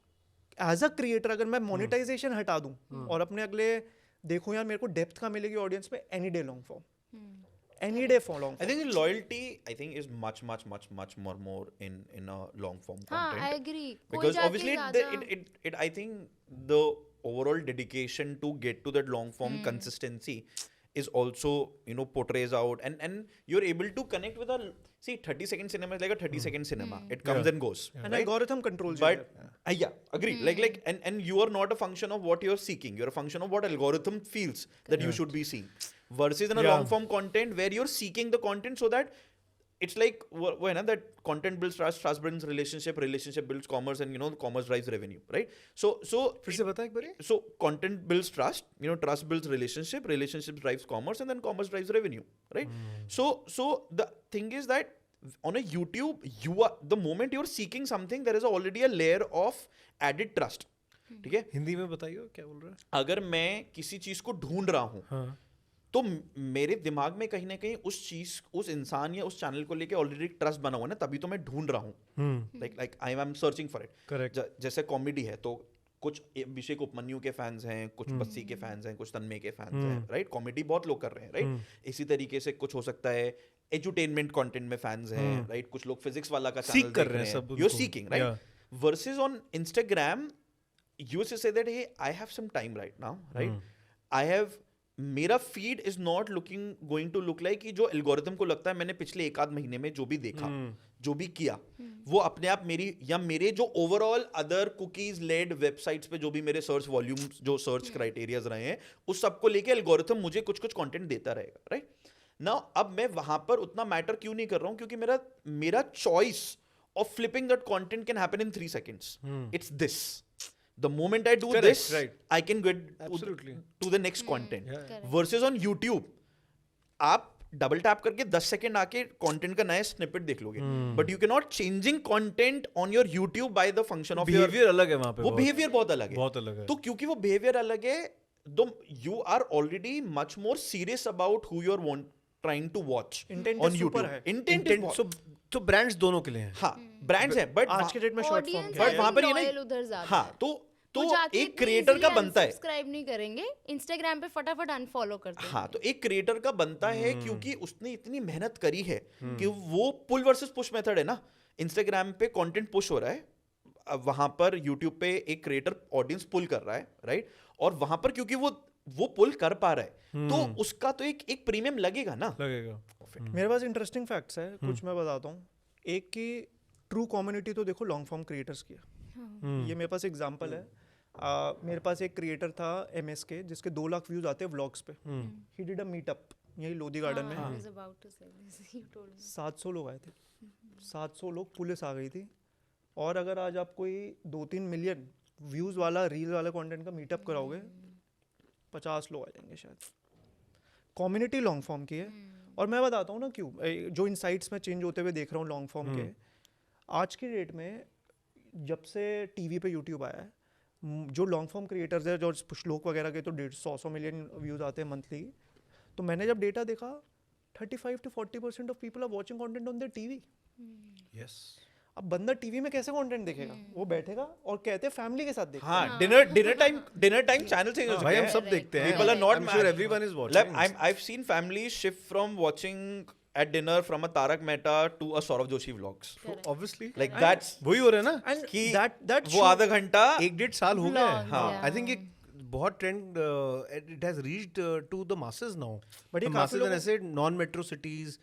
एज अ क्रिएटर अगर मैं मोनेटाइजेशन हटा दूं और अपने अगले देखूं यार मेरे को डेप्थ का मिलेगी ऑडियंस में, any day long form, any day for long I think the loyalty, I think, is much more in a long form हाँ content. I agree Because obviously it I think the overall dedication to get to that long form consistency is also, you know, portrays out and you're able to connect with a, see, 30-second cinema is like a 30-second cinema. It comes and goes. an right? algorithm controls you But there. yeah, agreed. Like and you are not a function of what you're seeking. You're a function of what algorithm feels that you should be seeing. Versus in a long form content where you're seeking the content so that it's like when that content builds trust brings relationship builds commerce, and you know commerce drives revenue, right? So फिर से बता एक बार। so content builds trust, you know, trust builds relationship drives commerce, and then commerce drives revenue, right? So the thing is that on a YouTube, you are, the moment you're seeking something, there is already a layer of added trust. ठीक है, हिंदी में बताइए क्या बोल रहा है? अगर मैं किसी चीज को ढूंढ रहा हूँ, हाँ तो मेरे दिमाग में कहीं ना कहीं उस चीज, उस इंसान या उस चैनल को लेके ऑलरेडी ट्रस्ट बना हुआ है ना, तभी तो मैं ढूंढ रहा हूँ। Like I am searching for it. Correct. जैसे कॉमेडी है तो कुछ अभिषेक उपमन्यु के फैंस हैं, कुछ बस्सी के फैंस हैं, कुछ तन्मय के फैंस हैं, राइट? कॉमेडी बहुत लोग कर रहे हैं, राइट? इसी तरीके से कुछ हो सकता है एजुटेनमेंट कंटेंट में फैंस हैं, राइट? कुछ लोग फिजिक्स वाला का चैनल कर रहे हैं सब, you are seeking, right? Versus on Instagram you used to say that, hey, I have some time right now, right? I have, मेरा feed is not going to look like कि जो एल्गोरिथम को लगता है मैंने पिछले 1 आध महीने में जो भी देखा, जो भी किया, वो अपने आप मेरी या मेरे जो overall other cookies led websites पे जो भी मेरे सर्च वॉल्यूम, जो सर्च क्राइटेरियाज रहे हैं, उस सब को लेके एल्गोरिथम मुझे कुछ कंटेंट देता रहेगा, राइट? नाउ अब मैं वहां पर उतना मैटर क्यों नहीं कर रहा हूं, क्योंकि मेरा choice of flipping that content can happen in 3 seconds. It's this. The moment I do this, I can get to the next content. Versus on YouTube, आप डबल टैप करके 10 सेकेंड आके कंटेंट का नया स्निपेट देख लोगे, but you can not changing content on your YouTube by the function of behaviour अलग है वहां पे, वो बिहेवियर बहुत अलग है, बहुत अलग है। तो क्योंकि वो बिहेवियर अलग है, तो you are already much more serious about who you are trying to watch Intent on is YouTube. super है। Intent is बहुत, तो ब्रांड्स दोनों के लिए हैं। हाँ ब्रांड्स हैं, बट आज के डेट में शॉर्ट फॉर्म ऑडियंस but वहाँ पर ये नहीं- लॉयल उधर ज्यादा हाँ, है। तो तो वो जाके एक इतनी creator का easily बनता है। unsubscribe नहीं करेंगे, इंस्टाग्राम पे फटाफट अनफॉलो करते हैं। हाँ, तो एक क्रिएटर का बनता है क्योंकि उसने इतनी मेहनत करी है कि वो पुल वर्सेस पुश मेथड है ना। इंस्टाग्राम पे कंटेंट पुश हो रहा है, अब वहां पर यूट्यूब पे एक क्रिएटर ऑडियंस पुल कर रहा है, राइट? और वहां पर क्योंकि वो पुल कर पा रहा है तो उसका तो एक प्रीमियम लगेगा ना। लगेगा। मेरे पास इंटरेस्टिंग फैक्ट्स है, कुछ मैं बताता हूँ। एक की ट्रू कम्युनिटी तो देखो लॉन्ग फॉर्म क्रिएटर्स की है। ये मेरे पास एग्जांपल है। मेरे पास एक क्रिएटर था MSK जिसके 2 लाख व्यूज आते हैं व्लॉग्स पे। ही डिड अ मीटअप यही लोधी गार्डन में। I was about to say this, you told me. 700 लोग आए थे, 700 लोग, पुलिस आ गई थी। और अगर आज आप कोई 2-3 मिलियन व्यूज वाला रील वाला कंटेंट का मीटअप कराओगे, 50 लोग आ जाएंगे शायद। कम्युनिटी लॉन्ग फॉर्म की है। और मैं बताता हूँ ना क्यों, जो इनसाइट्स में चेंज होते हुए देख रहा हूँ लॉन्ग फॉर्म के। आज की डेट में जब से टीवी पे यूट्यूब आया है, जो लॉन्ग फॉर्म क्रिएटर्स है, जो श्लोक वगैरह के तो 150 मिलियन व्यूज आते हैं मंथली। तो मैंने जब डेटा देखा 35 to 40% of people are watching content on their TV. Yes. अब बंदा टीवी में कैसे कंटेंट देखेगा? वो बैठेगा और कहते हैं फैमिली के साथ देखते हाँ, डिनर टाइम चैनल चेंज हो भाई चुके हम हैं। सब देखते हैं। People are not I'm sure mad. everyone is Like watching. I've seen families shift from watching at dinner from a Tarak Mehta to a Saurav Joshi vlogs. Correct. Obviously. Like that's वही हो रहा है ना And कि that वो आधा घंटा 1-1.5 साल हो गए। Vlogs, हाँ, yeah. आई थिंक ये बहुत trend it has reached to the masses now. But ये The काफी masses लोगों- and ऐसे non metro cities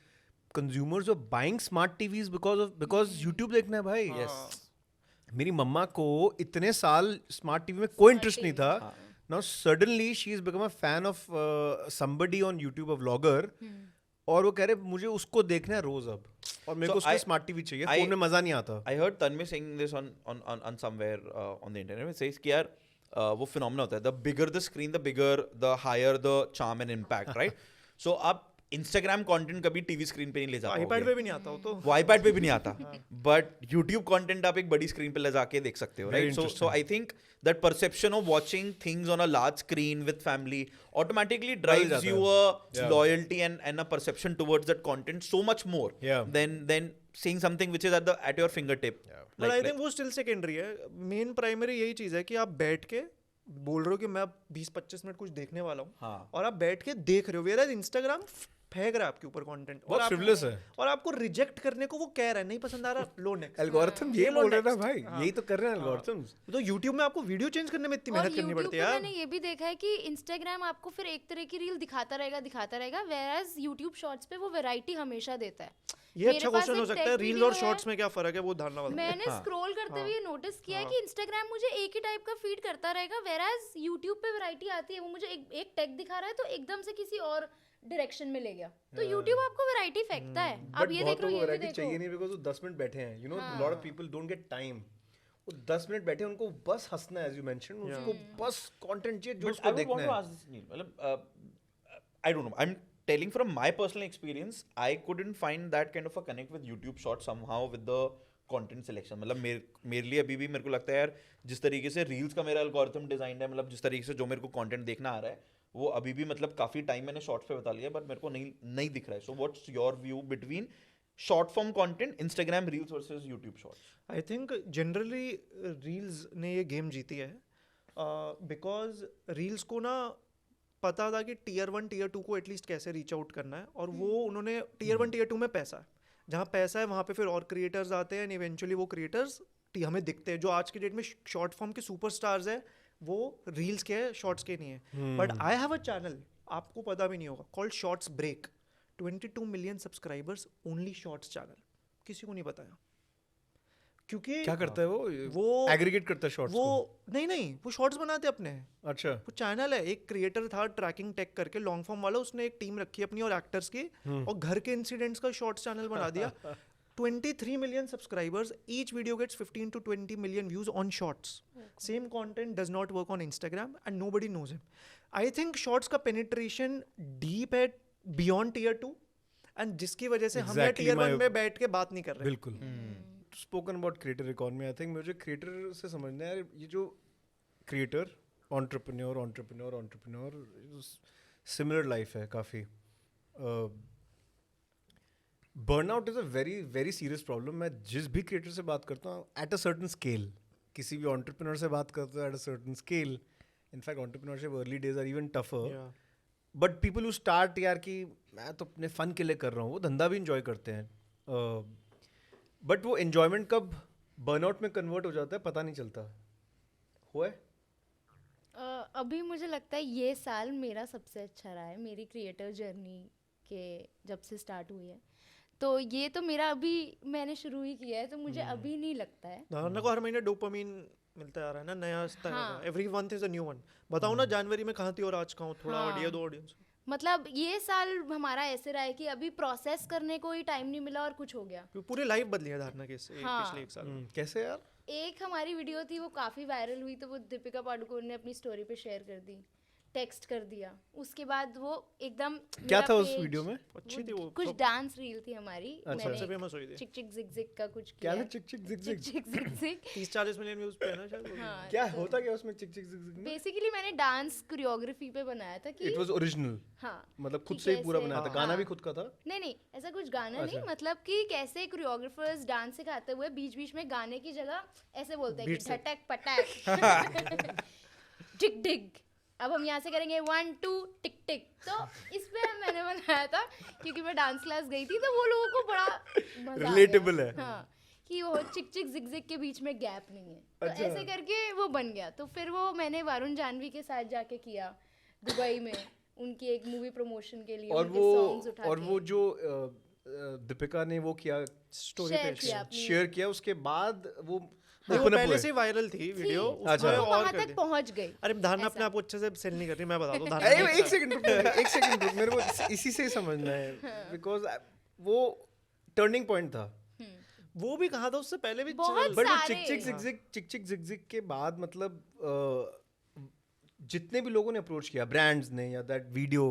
consumers are buying smart TVs because YouTube देखना है भाई। Yes. मेरी मम्मा को इतने साल स्मार्ट टीवी में कोई इंटरेस्ट नहीं था। हाँ. Now suddenly she is become a fan of somebody on YouTube, a vlogger, और वो कह रहे मुझे उसको देखना है रोज अब, और मेरे So को उसका I- स्मार्ट टीवी चाहिए, I- फोन में मजा नहीं आता। I heard Tanmay saying this on somewhere on the internet. It says कि यार वो फिनोमेना होता है, the bigger the screen, the bigger the higher the charm and impact, right? So आप Instagram content कभी टीवी स्क्रीन पे नहीं ले जा iPad पाओगे। पे भी नहीं आता हो तो। वो iPad पे भी नहीं आता, बट YouTube content आप एक बड़ी स्क्रीन पे ले जाके देख सकते हो, Very right? So interesting. I think that perception of watching things on a large screen with family automatically drives जाता you है. a Yeah. loyalty and a perception towards that content so much more Yeah. than seeing something which is at your fingertip. But I think वो स्टिल सेकेंडरी है। मेन प्राइमरी यही चीज़ है कि आप बैठ के बोल रहे हो कि मैं अब 20-25 मिनट कुछ देखने वाला हूँ, हाँ. और आप बैठ के देख रहे हो। वेयर इंस्टाग्राम फेंक रहा है आपके ऊपर कंटेंट, बहुत frivolous है। और आपको रिजेक्ट करने को वो कह रहा है, नहीं पसंद आ रहा, लो नेक्स्ट। एल्गोरिथम ये बोल रहे हैं ना भाई, यही तो कर रहे हैं एल्गोरिथम्स। तो यूट्यूब में आपको वीडियो चेंज करने में इतनी और मेहनत करनी YouTube पड़ती पे है यार। मैंने ये भी देखा है कि इंस्टाग्राम आपको फिर एक तरह की रील दिखाता रहेगा, whereas YouTube शॉर्ट्स पे वो वैरायटी हमेशा देता है। ये मेरे अच्छा पास क्वेश्चन हो एक सकता है, tech रील्स video और शॉर्ट्स में क्या फर्क है, वो धारणा वाला। मैंने स्क्रॉल करते हुए नोटिस किया है कि इंस्टाग्राम मुझे एक ही टाइप का फीड करता रहेगा, whereas YouTube पे वैरायटी आती है। वो मुझे एक टेक दिखा रहा है तो एकदम से किसी और डायरेक्शन में ले गया। तो YouTube आपको वैरायटी फेंकता है। आप ये देख लो, ये भी वैरायटी चाहिए देखो। नहीं, बिकॉज़ वो 10 मिनट बैठे हैं, you know, lot of people don't get time. वो 10 मिनट बैठे हैं, उनको बस हंसना है, एज यू मेंशन, उसको बस कंटेंट चाहिए जो But I उसको would देखना want to है। ask this, Neil. मतलब, I don't know. I'm telling from my personal experience. I couldn't find that kind of a connect with YouTube Shorts somehow with the content selection. मतलब मेरे लिए अभी भी मेरे को लगता है यार, जिस तरीके से रील्स का मेरा एल्गोरिथम डिजाइन है, मतलब जिस तरीके से जो मेरे को कंटेंट देखना आ रहा है, वो अभी भी मतलब काफी टाइम मैंने शॉर्ट्स पे बता लिया, बट मेरे को नहीं दिख रहा है। So what's your view between short form content, Instagram reels versus YouTube shorts? I think generally reels ने ये गेम जीती है, बिकॉज रील्स को ना पता था कि टीयर 1 टीयर 2 को एटलीस्ट कैसे रीच आउट करना है, और वो उन्होंने टीयर 1 टीयर 2 में पैसा है, जहाँ पैसा है वहाँ पे फिर और क्रिएटर्स आते हैं, एंड इवेंचुअली वो क्रिएटर्स हमें दिखते हैं। जो आज की डेट में शॉर्ट फॉर्म के सुपरस्टार्स है, वो रील्स के है, शॉर्ट्स के नहीं है। But I have a channel, आपको पता भी नहीं होगा, called shorts break. 22 million subscribers, only shorts channel, किसी को नहीं बताया। क्योंकि क्या करता है वो एग्रीगेट करता है शॉर्ट्स वो को? नहीं वो शॉर्ट्स बनाते अपने। अच्छा। वो चैनल है, एक क्रिएटर था ट्रैकिंग टेक करके, लॉन्ग फॉर्म वाला, उसने एक टीम रखी अपनी और एक्टर्स की, और घर के इंसिडेंट्स का शॉर्ट्स चैनल बना दिया। 23 million subscribers, each video gets 15 to 20 million views on shorts. Same content does not work on Instagram and nobody knows him. I think shorts का penetration deep है beyond tier 2, and जिसकी वजह से हम Exactly tier 1 my- में बैठ के बात नहीं कर रहे। बिल्कुल। Spoken about creator economy, I think मुझे क्रिएटर से समझना है यार, ये जो क्रिएटर एंटरप्रेन्योर सिमिलर लाइफ है काफ़ी। Burnout is a very very serious problem. मैं जिस भी क्रिएटर से बात करता हूँ, एट अ सर्टन स्केल, किसी भी एंटरप्रेन्योर से बात करते हो at a certain scale, in fact entrepreneurship early days are even tougher, Yeah. But people who start यार कि मैं तो अपने फन के लिए कर रहा हूँ, वो धंधा भी इंजॉय करते हैं, बट वो एन्जॉयमेंट कब बर्नआउट में कन्वर्ट हो जाता है पता नहीं चलता। हुआ है? अभी मुझे लगता है ये साल मेरा सबसे अच्छा रहा है मेरी क्रिएटर जर्नी के जब से स्टार्ट हुई है। तो ये तो मेरा अभी मैंने शुरू ही किया है, तो मुझे अभी नहीं लगता है। धारणा को हर महीने डोपामीन मिलता आ रहा है ना, नया तरह हाँ। का, every month is a new one. बताओ ना जनवरी में कहाँ थी और आज कहाँ हूँ, थोड़ा हाँ। आइडिया दो ऑडियंस। मतलब ये साल हमारा ऐसे रहा है कि अभी प्रोसेस करने को ही टाइम नहीं मिला और कुछ हो गया। पूरी लाइफ बदली है धारणा के हाँ। पिछले एक साल में। कैसे यार? एक हमारी वीडियो थी वो काफ़ी वायरल हुई, तो वो दीपिका पादुकोण ने अपनी स्टोरी पे शेयर कर दी, टेक्स्ट कर दिया। उसके बाद वो एकदम क्या मेरा था उस page- वीडियो में? अच्छी थी वो, कुछ सब डांस रील थी हमारी। अच्छा। सबसे फेमस हुई थी। चिक चिक जिग जिग का कुछ क्या किया था चिक चिक जिग चिक जिग? चिक जिग जिग 30-40 मिलियन व्यूज पे है ना शायद वो। हाँ, क्या तो होता क्या उसमें चिक चिक जिग जिग में? बेसिकली मैंने डांस कोरियोग्राफी पे बनाया था कि इट वाज ओरिजिनल, हाँ मतलब खुद कि से ही पूरा कैसे- बनाया था, हाँ। गाना भी खुद का था? नहीं नहीं ऐसा कुछ गाना नहीं, अच्छा। मतलब कि कैसे कोरियोग्राफर्स डांस सिखाते हुए बीच बीच में गाने की जगह ऐसे बोलते हैं Beat कि से। झटक पटक डिग डिग, अब हम यहाँ से करेंगे 1 2 टिक टिक। तो इस पे मैंने बनाया था क्योंकि मैं डांस क्लास गई थी, तो वो लोगों को बड़ा मजा आ गया। Relatable है। हाँ, कि वो चिक चिक जिग जिग के बीच में गैप नहीं है, तो अच्छा। ऐसे करके वो बन गया। तो फिर वो मैंने वरुण जानवी के साथ जाके किया दुबई में, उनकी एक मूवी प्रमोशन के लिए, और उनके वो songs उठा और के वो जो दीपिका ने वो किया, स्टोरी share पे किया अपनी। शेयर किया, उसके बाद वो नहीं, वो open up पहले हुए। से वायरल थी वीडियो, थी, अच्छा। उसमें वो और वहाँ कर तक दी। पहुँच गई। अरे धारणा अपने ऐसा। आप को अच्छे से सेल नहीं कर रही, मैं बता दूं अरे धारणा एक सेकंड रुक, एक सेकंड रुक, मेरे को इसी से ही समझना है, बिकॉज वो टर्निंग पॉइंट था। वो भी कहा था उससे पहले भी बहुत बट वो सारे। चिक चिक जिग जिग के बाद मतलब जितने भी लोगों ने अप्रोच किया, ब्रांड्स ने, या दैट वीडियो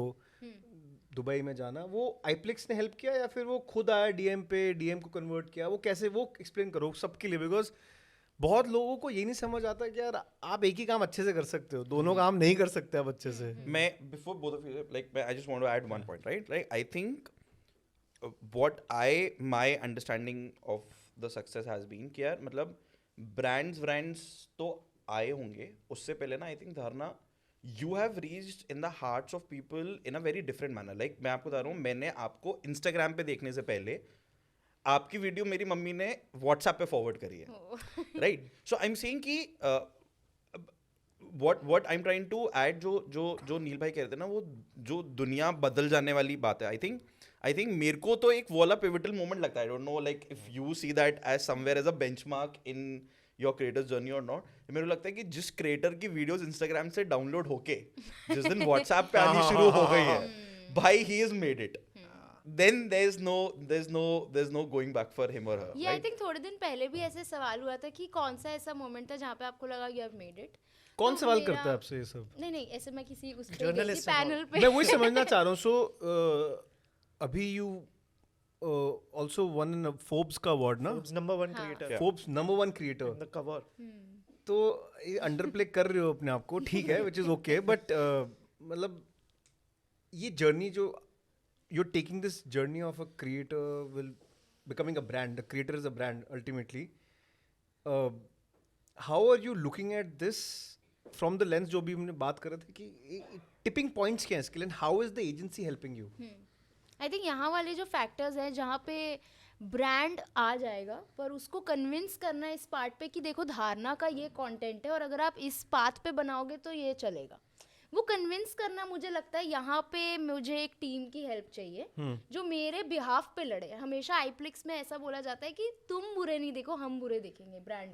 दुबई में जाना, वो आईप्लेक्स ने हेल्प किया या फिर वो खुद आया डीएम पे, डीएम को कन्वर्ट किया, वो कैसे, वो एक्सप्लेन करो सबके लिए, बिकॉज बहुत लोगों को ये नहीं समझ आता कि यार आप एक ही काम अच्छे से कर सकते हो, दोनों काम नहीं कर सकते आप अच्छे से। मैं before both of you, like I just want to add one point, right? Like I think my understanding of the success has been कि यार मतलब brands तो आए होंगे, उससे पहले ना I think धारणा you have reached in the hearts of people in a very different manner. Like मैं आपको बता रहा हूँ, मैंने आपको Instagram पे देखने से पहले आपकी वीडियो मेरी मम्मी ने WhatsApp पे फॉरवर्ड करी है, right? So I am saying कि what I'm trying to add, जो नील भाई कह रहे थे ना, वो जो दुनिया बदल जाने वाली बात है, आई थिंक मेरे को तो एक वो वाला पिवटल मोमेंट लगता है। I don't know like if you see that as somewhere as a benchmark in your creators journey और नॉट। मेरे को लगता है कि जिस क्रिएटर की वीडियोस इंस्टाग्राम से डाउनलोड होके जिस दिन व्हाट्सएप पे आनी शुरू हो गई है, भाई he has made it, then there's no going back for him or her, ये आई right? थिंक थोड़े दिन पहले भी ऐसे सवाल हुआ था कि कौन सा ऐसा मोमेंट था जहाँ पे आपको लगा यू हैव मेड इट। कौन तो सवाल मेरा- करता है आपसे ये सब? नहीं नहीं, ऐसे मैं किसी उस पे गई थी Journalist से पैनल पे। मैं वही समझना चाह रहा हूँ। सो अभी you also one in Forbes का अवार्ड ना, नंबर 1 हाँ। Creator Yeah. Forbes number 1 creator, the cover. तो ये अंडरप्ले कर रहे हो अपने आप को, ठीक है, विच इज ओके, बट मतलब ये जर्नी जो you're taking this journey of a creator will becoming a brand, the creator is a brand ultimately, how are you looking at this from the lens जो भी हमने बात कर रहे थे कि टिपिंग पॉइंट्स क्या है इसके लिए, how is the agency helping you? I think यहाँ वाले जो फैक्टर्स हैं जहाँ पे ब्रांड आ जाएगा, पर उसको कन्विंस करना इस पार्ट पे कि देखो धारणा का ये कंटेंट है और अगर आप इस पाथ पे बनाओगे तो ये चलेगा, वो कन्विंस करना मुझे लगता है यहाँ पे मुझे एक टीम की हेल्प चाहिए जो मेरे बिहाफ पे लड़े। हमेशा आईप्लेक्स में ऐसा बोला जाता है कि तुम बुरे नहीं देखो, हम बुरे देखेंगे, ब्रांड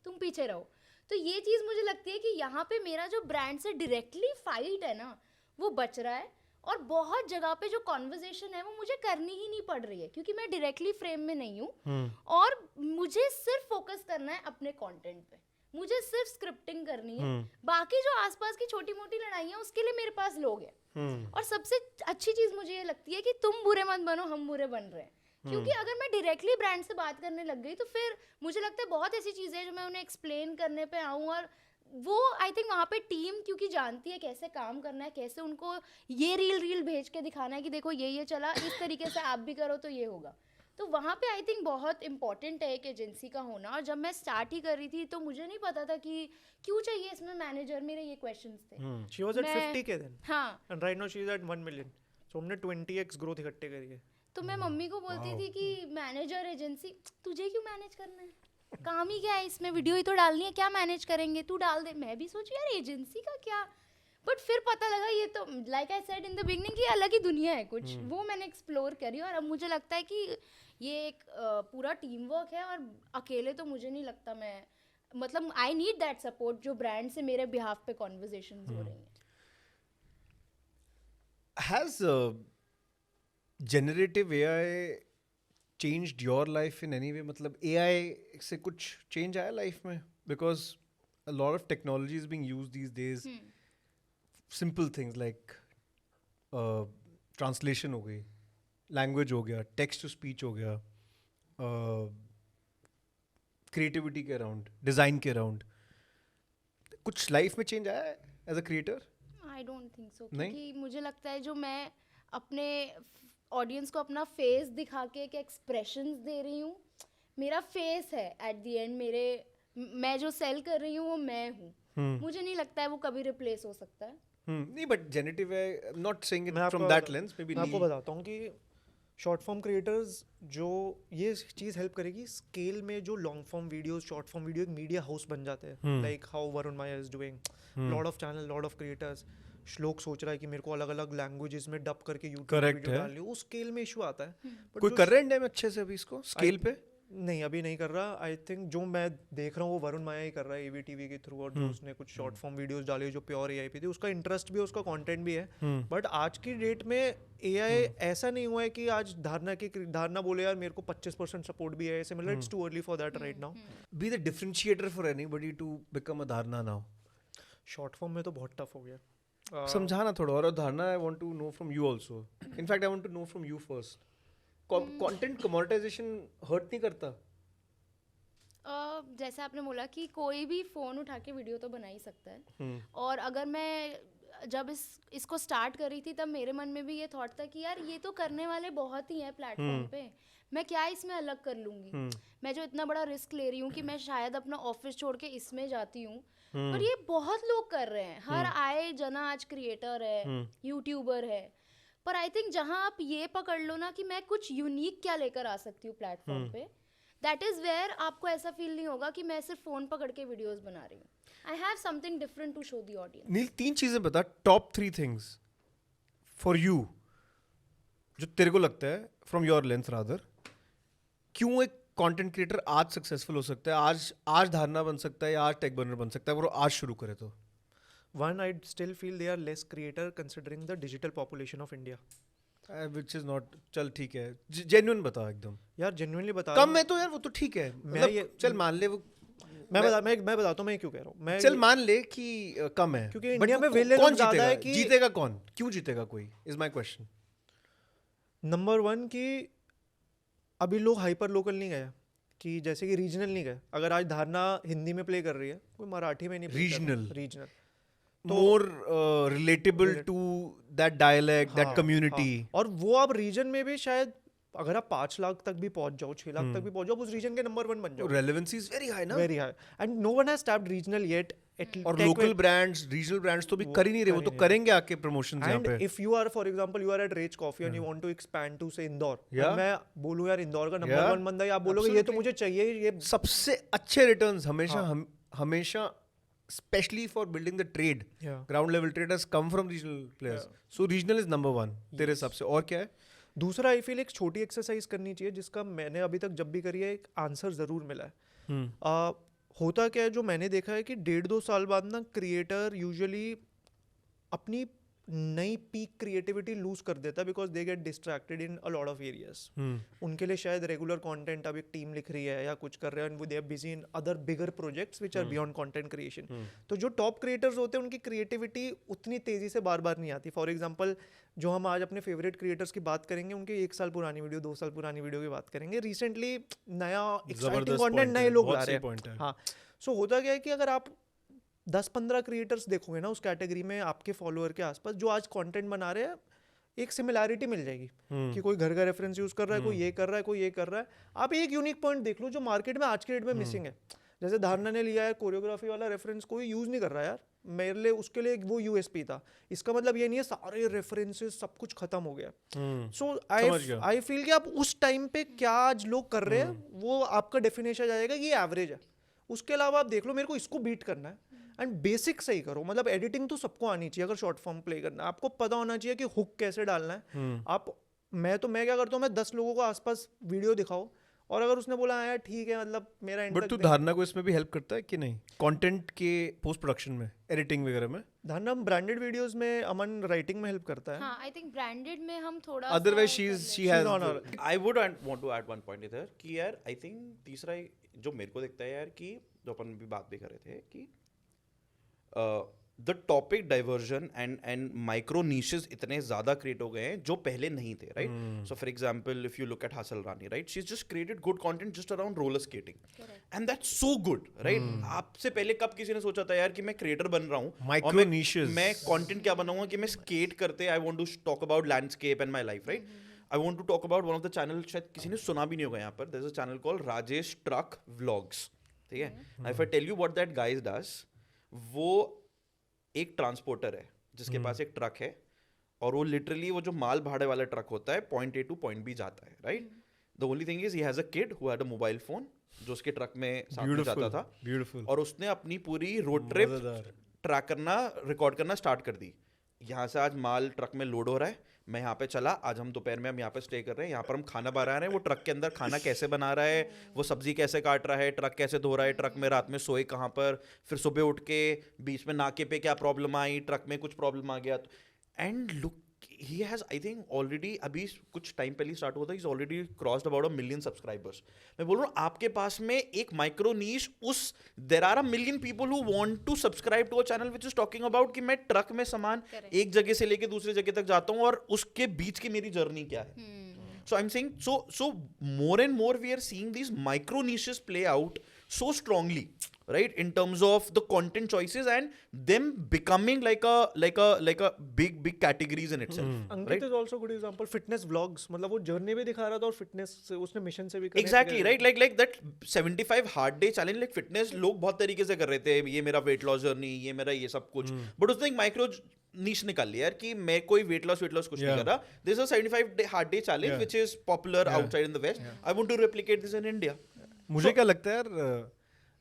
तुम पीछे रहो। तो ये चीज़ मुझे लगती है कि यहाँ पे मेरा जो ब्रांड से डायरेक्टली फाइट है ना वो बच रहा है, और बहुत जगह पे जो कॉन्वर्जेशन है वो मुझे करनी ही नहीं पड़ रही है क्योंकि मैं डायरेक्टली फ्रेम में नहीं हूँ और मुझे सिर्फ फोकस करना है अपने कंटेंट पे, मुझे सिर्फ स्क्रिप्टिंग करनी है। बाकी जो आसपास की छोटी मोटी लड़ाइयाँ उसके लिए मेरे पास लोग हैं। और सबसे अच्छी चीज़ मुझे ये लगती है कि तुम बुरे मत बनो, हम बुरे बन रहे हैं। क्योंकि अगर मैं डायरेक्टली ब्रांड से बात करने लग गई तो फिर मुझे लगता है बहुत ऐसी चीज़ें हैं जो मैं उन्हें एक्सप्लेन करने पे आऊँ, और वो आई थिंक वहाँ पे टीम क्योंकि जानती है कैसे काम करना है, कैसे उनको ये रील भेज के दिखाना है कि देखो ये चला, इस तरीके से आप भी करो तो ये होगा। तो वहाँ पे आई थिंक बहुत इंपॉर्टेंट है एक एजेंसी का होना। और जब मैं स्टार्ट ही कर रही थी तो मुझे नहीं पता था कि क्यों चाहिए इसमें मैनेजर, मेरे ये क्वेश्चंस थे। शी वाज एट मैं- 50K देन हाँ, and right now she is at 1 million. So हमने 20x ग्रोथ इकट्ठे करी है। तो मैं मम्मी को बोलती थी कि मैनेजर एजेंसी तुझे क्यों मैनेज करना है, काम ही क्या है इसमें, वीडियो ही तो डालनी है, क्या मैनेज करेंगे, तू डाल दे। मैं भी सोची यार एजेंसी का क्या, बट फिर पता लगा ये तो like I said in the beginning कि अलग ही दुनिया है कुछ। वो मैंने एक्सप्लोर करी और अब मुझे लगता है कि ये एक पूरा टीम वर्क है और अकेले तो मुझे नहीं लगता मैं, मतलब आई नीड दैट सपोर्ट जो ब्रांड से मेरे बिहाफ पे कॉन्वर्जेशंस हो रही हैं। Has generative AI changed your life in any way? मतलब AI से कुछ change आया life में? Because a lot of technology is being used these days. Simple things like translation हो गई, language हो गया, text to speech हो गया, creativity के around, design के around. कुछ life में change आया है as a creator? I don't think so, नहीं? क्योंकि मुझे लगता है जो मैं अपने ऑडियंस को अपना फेस दिखा के एक एक्सप्रेशंस दे रही हूँ, मेरा फेस है एट द एंड, मेरे मैं जो सेल कर रही हूँ वो मैं हूँ। मुझे नहीं लगता है वो कभी रिप्लेस हो सकता है। नहीं, but generative AI, I'm not saying it मैं from आपको that बता- lens, maybe मैं आपको नहीं. बताता हूँ कि शॉर्ट फॉर्म क्रिएटर्स जो ये चीज़ हेल्प करेगी स्केल में, जो long form videos, short form video एक मीडिया हाउस बन जाते हैं, like how Varun Maya is doing, lot of channel, lot of creators. श्लोक सोच रहा है कि मेरे को अलग अलग लैंग्वेजेस में डब करके यूट्यूब Correct वीडियो है। डालनी है, उस स्केल में इशू आता है। But कोई जो कर रहा है इंडिया में अच्छे से अभी इसको स्केल पे? नहीं, अभी नहीं कर रहा। आई थिंक जो मैं देख रहा हूँ वो वरुण माया ही कर रहा है AVTV के थ्रू, और जो उसने कुछ शॉर्ट फॉर्म वीडियोस डाली जो प्योर AI पे थी, उसका इंटरेस्ट भी है, उसका कंटेंट भी है। बट आज की डेट में AI ऐसा नहीं हुआ है कि आज धारणा बोले यार मेरे को 25% सपोर्ट भी है, ऐसे मतलब it's too early for that right now. Be the differentiator for anybody to become a Dharna now. Short form में तो बहुत टफ हो गया। समझाना थोड़ा और Dharna, I want to know from you also. In fact, I want to know from you first. Content commoditization hurt नहीं करता? जैसे आपने बोला कि कोई भी फ़ोन उठा के वीडियो तो बना ही सकता है। और अगर मैं जब इसको स्टार्ट कर रही थी तब मेरे मन में भी ये थॉट था कि यार ये तो करने वाले बहुत ही हैं प्लेटफॉर्म पे, मैं क्या इसमें अलग कर लूँगी। मैं जो इतना बड़ा रिस्क ले रही हूँ कि मैं शायद अपना ऑफिस छोड़ के इसमें जाती हूँ, पर ये बहुत लोग कर रहे हैं। हर आए जना आज क्रिएटर है, यूट्यूबर है। पर आई थिंक जहाँ आप ये पकड़ लो ना कि मैं कुछ यूनिक क्या लेकर आ सकती हूँ प्लेटफॉर्म पे, दैट इज़ वेयर आपको ऐसा फील नहीं होगा कि मैं सिर्फ फ़ोन पकड़ के वीडियोस बना रही हूँ। I have something different to show the audience. Neel, 3 चीजें बता, टॉप 3 थिंग्स फॉर यू जो तेरे को लगता है फ्रॉम योर लेंस रादर, क्यों एक कंटेंट क्रिएटर आज सक्सेसफुल हो सकता है, आज धारणा बन सकता है या आज टेक बर्नर बन सकता है अगर वो आज शुरू करे तो? One, I still feel they are less creator considering the digital population of India. Which is not, चल ठीक है, जेन्युइन बता एकदम। यार genuinely बता कम है तो यार वो तो ठीक है, मतलब ये- चल मान ले वो, मैं बताता हूँ मैं क्यों कह रहा हूँ। मैं चल मान ले कि कम है, क्योंकि But इंडिया वो में विले कौन लोग ज़्यादा जीतेगा? है कि जीतेगा कौन, क्यों जीतेगा कोई, इज माय क्वेश्चन। नंबर 1 कि अभी लोग हाइपर लोकल नहीं गए, कि जैसे कि रीजनल नहीं गए। अगर आज धारणा हिंदी में प्ले कर रही है, कोई मराठी में नहीं play कर रहा। Regional. Regional more relatable to that dialect, that community. और वो आप रीजन में भी शायद अगर आप 5 लाख तक भी पहुंच जाओ, 6 लाख तक भी पहुंच जाओ, उस रीजन के नंबर 1 बन जाओ। रेलेवेंसी इज वेरी हाई ना, very high, and no one has tapped regional yet. और लोकल ब्रांड्स, रीजनल ब्रांड्स तो भी कर ही नहीं रहे, वो तो करेंगे आके प्रमोशंस यहाँ And पे। if you are, for example, you are at Rage Coffee and you want to expand to say Indore, Yeah. और मैं बोलूँ यार इंदौर का नंबर Yeah. 1 बंदा है, आप बोलोगे ये तो Absolutely. मुझे चाहिए, ये सबसे अच्छे रिटर्न्स हमेशा हमेशा specially for building the trade, Yeah. Ground level trade has come from regional players, so regional is number 1 तेरे हिसाब से। और क्या है दूसरा, आई फील एक छोटी एक्सरसाइज करनी चाहिए जिसका मैंने अभी तक जब भी करी है एक आंसर ज़रूर मिला है। होता क्या है, जो मैंने देखा है कि 1.5-2 साल बाद ना क्रिएटर यूजुअली अपनी नई पीक क्रिएटिविटी लूज कर देता है, because they get distracted in a lot of areas. उनके लिए शायद रेगुलर कंटेंट, अब एक टीम लिख रही है या कुछ कर रहे हैं, वो they are busy in other bigger projects which are beyond content creation. तो जो टॉप क्रिएटर्स होते हैं उनकी क्रिएटिविटी उतनी तेजी से बार बार नहीं आती। फॉर एग्जाम्पल, जो हम आज अपने फेवरेट क्रिएटर्स की बात करेंगे, उनके 1 साल पुरानी वीडियो, 2 साल पुरानी वीडियो की बात करेंगे, रिसेंटली नया एक्साइटिंग कंटेंट नए लोग ला रहे हैं। हाँ, सो होता क्या है कि अगर आप 10-15 क्रिएटर्स देखोगे ना उस कैटेगरी में आपके फॉलोअर के आसपास जो आज कंटेंट बना रहे हैं, एक सिमिलैरिटी मिल जाएगी कि कोई घर का रेफरेंस यूज कर रहा है, कोई ये कर रहा है, कोई ये कर रहा है. आप एक यूनिक पॉइंट देख लो जो मार्केट में आज के डेट में मिसिंग है. जैसे धारणा ने लिया है कोरियोग्राफी वाला रेफरेंस, कोई यूज नहीं कर रहा यार. मेरे लिए उसके लिए वो यूएसपी था. इसका मतलब ये नहीं है सारे रेफरेंसेस सब कुछ खत्म हो गया. सो आई फील कि आप उस टाइम पे क्या आज लोग कर रहे हैं वो आपका डेफिनेशन जाएगा कि ये एवरेज है. उसके अलावा आप देख लो मेरे को इसको बीट करना है एंड बेसिक सही करो. मतलब एडिटिंग तो सबको आनी चाहिए अगर शॉर्ट फॉर्म प्ले करना है. आपको पता होना चाहिए कि हुक कैसे डालना है. आप मैं क्या करता हूँ, मैं 10 लोगों को आसपास वीडियो दिखाओ और अगर उसने बोला यार ठीक है मतलब मेरा बट तू धारणा को इसमें भी हेल्प करता है कि नहीं, कंटेंट के पोस्ट प्रोडक्शन में, एडिटिंग वगैरह में? धारणा ब्रांडेड वीडियोस में अमन राइटिंग में हेल्प करता है. हाँ आई थिंक ब्रांडेड में हम थोड़ा otherwise she has I would want to add one point इधर कि यार I think तीसरा जो मेरे को दिखता है यार कि जो अपन भी बात भी कर रहे थे कि the topic diversion and micro niches इतने ज्यादा क्रिएट हो गए हैं जो पहले नहीं थे, right? So for example if you look at हासिल रानी, right, she just created good content just around roller skating and that's so good, right? आपसे पहले कब किसी ने सोचा था यार कि मैं क्रिएटर बन रहा हूँ Micro niches. मैं कंटेंट क्या बनाऊंगा कि मैं स्केट करते I want to talk about landscape and my life, right? I want to talk about one of the channel, शायद किसी ने सुना भी नहीं होगा यहाँ पर, there is a channel called Rajesh truck vlogs, ठीक है? If I tell you what that guys does, वो एक ट्रांसपोर्टर है जिसके पास एक ट्रक है और वो लिटरली वो जो माल भाड़े वाला ट्रक होता है point A to point B जाता है, right? The only thing is he has a kid who had a mobile phone जो उसके ट्रक में साथ में जाता था, ब्यूटीफुल, और उसने अपनी पूरी रोड ट्रिप ट्रैक करना, रिकॉर्ड करना स्टार्ट कर दी. यहाँ से आज माल ट्रक में लोड हो रहा है, मैं यहाँ पे चला, आज हम दोपहर में हम यहाँ पे स्टे कर रहे हैं, यहाँ पर हम खाना बना रहे हैं, वो ट्रक के अंदर खाना कैसे बना रहा है, वो सब्जी कैसे काट रहा है, ट्रक कैसे धो रहा है, ट्रक में रात में सोए कहाँ पर, फिर सुबह उठ के बीच में नाके पे क्या प्रॉब्लम आई, ट्रक में कुछ प्रॉब्लम आ गया, and look he has I think already, अभी कुछ टाइम पहले स्टार्ट हुआ था, is already crossed about 1 million subscribers. मैं बोल रहा हूँ आपके पास में एक माइक्रो नीश, उस there are a million people who want to subscribe to a channel which is talking about कि मैं ट्रक में सामान एक जगह से लेके दूसरी जगह तक जाता हूँ और उसके बीच की मेरी जर्नी क्या है. So I'm saying, so more and more we are seeing these micro niches play out so strongly, right? In terms of the content choices and them becoming like a big categories in itself, Ankit right? is also good example. Fitness vlogs, मतलब वो जर्नी भी दिखा रहा था और फिटनेस से उसने मिशन से भी connect Exactly, किया. right? Like that 75 hard day challenge, like fitness लोग बहुत तरीके से कर रहे थे, ये मेरा weight loss journey, ये मेरा ये सब कुछ, but उसने एक micro नीश निकाल लिया यार कि मैं कोई वेट लॉस कुछ नहीं कर रहा. This is a 75 hard day challenge which is popular outside in the west. I want to replicate this in India. मुझे क्या लगता है यार,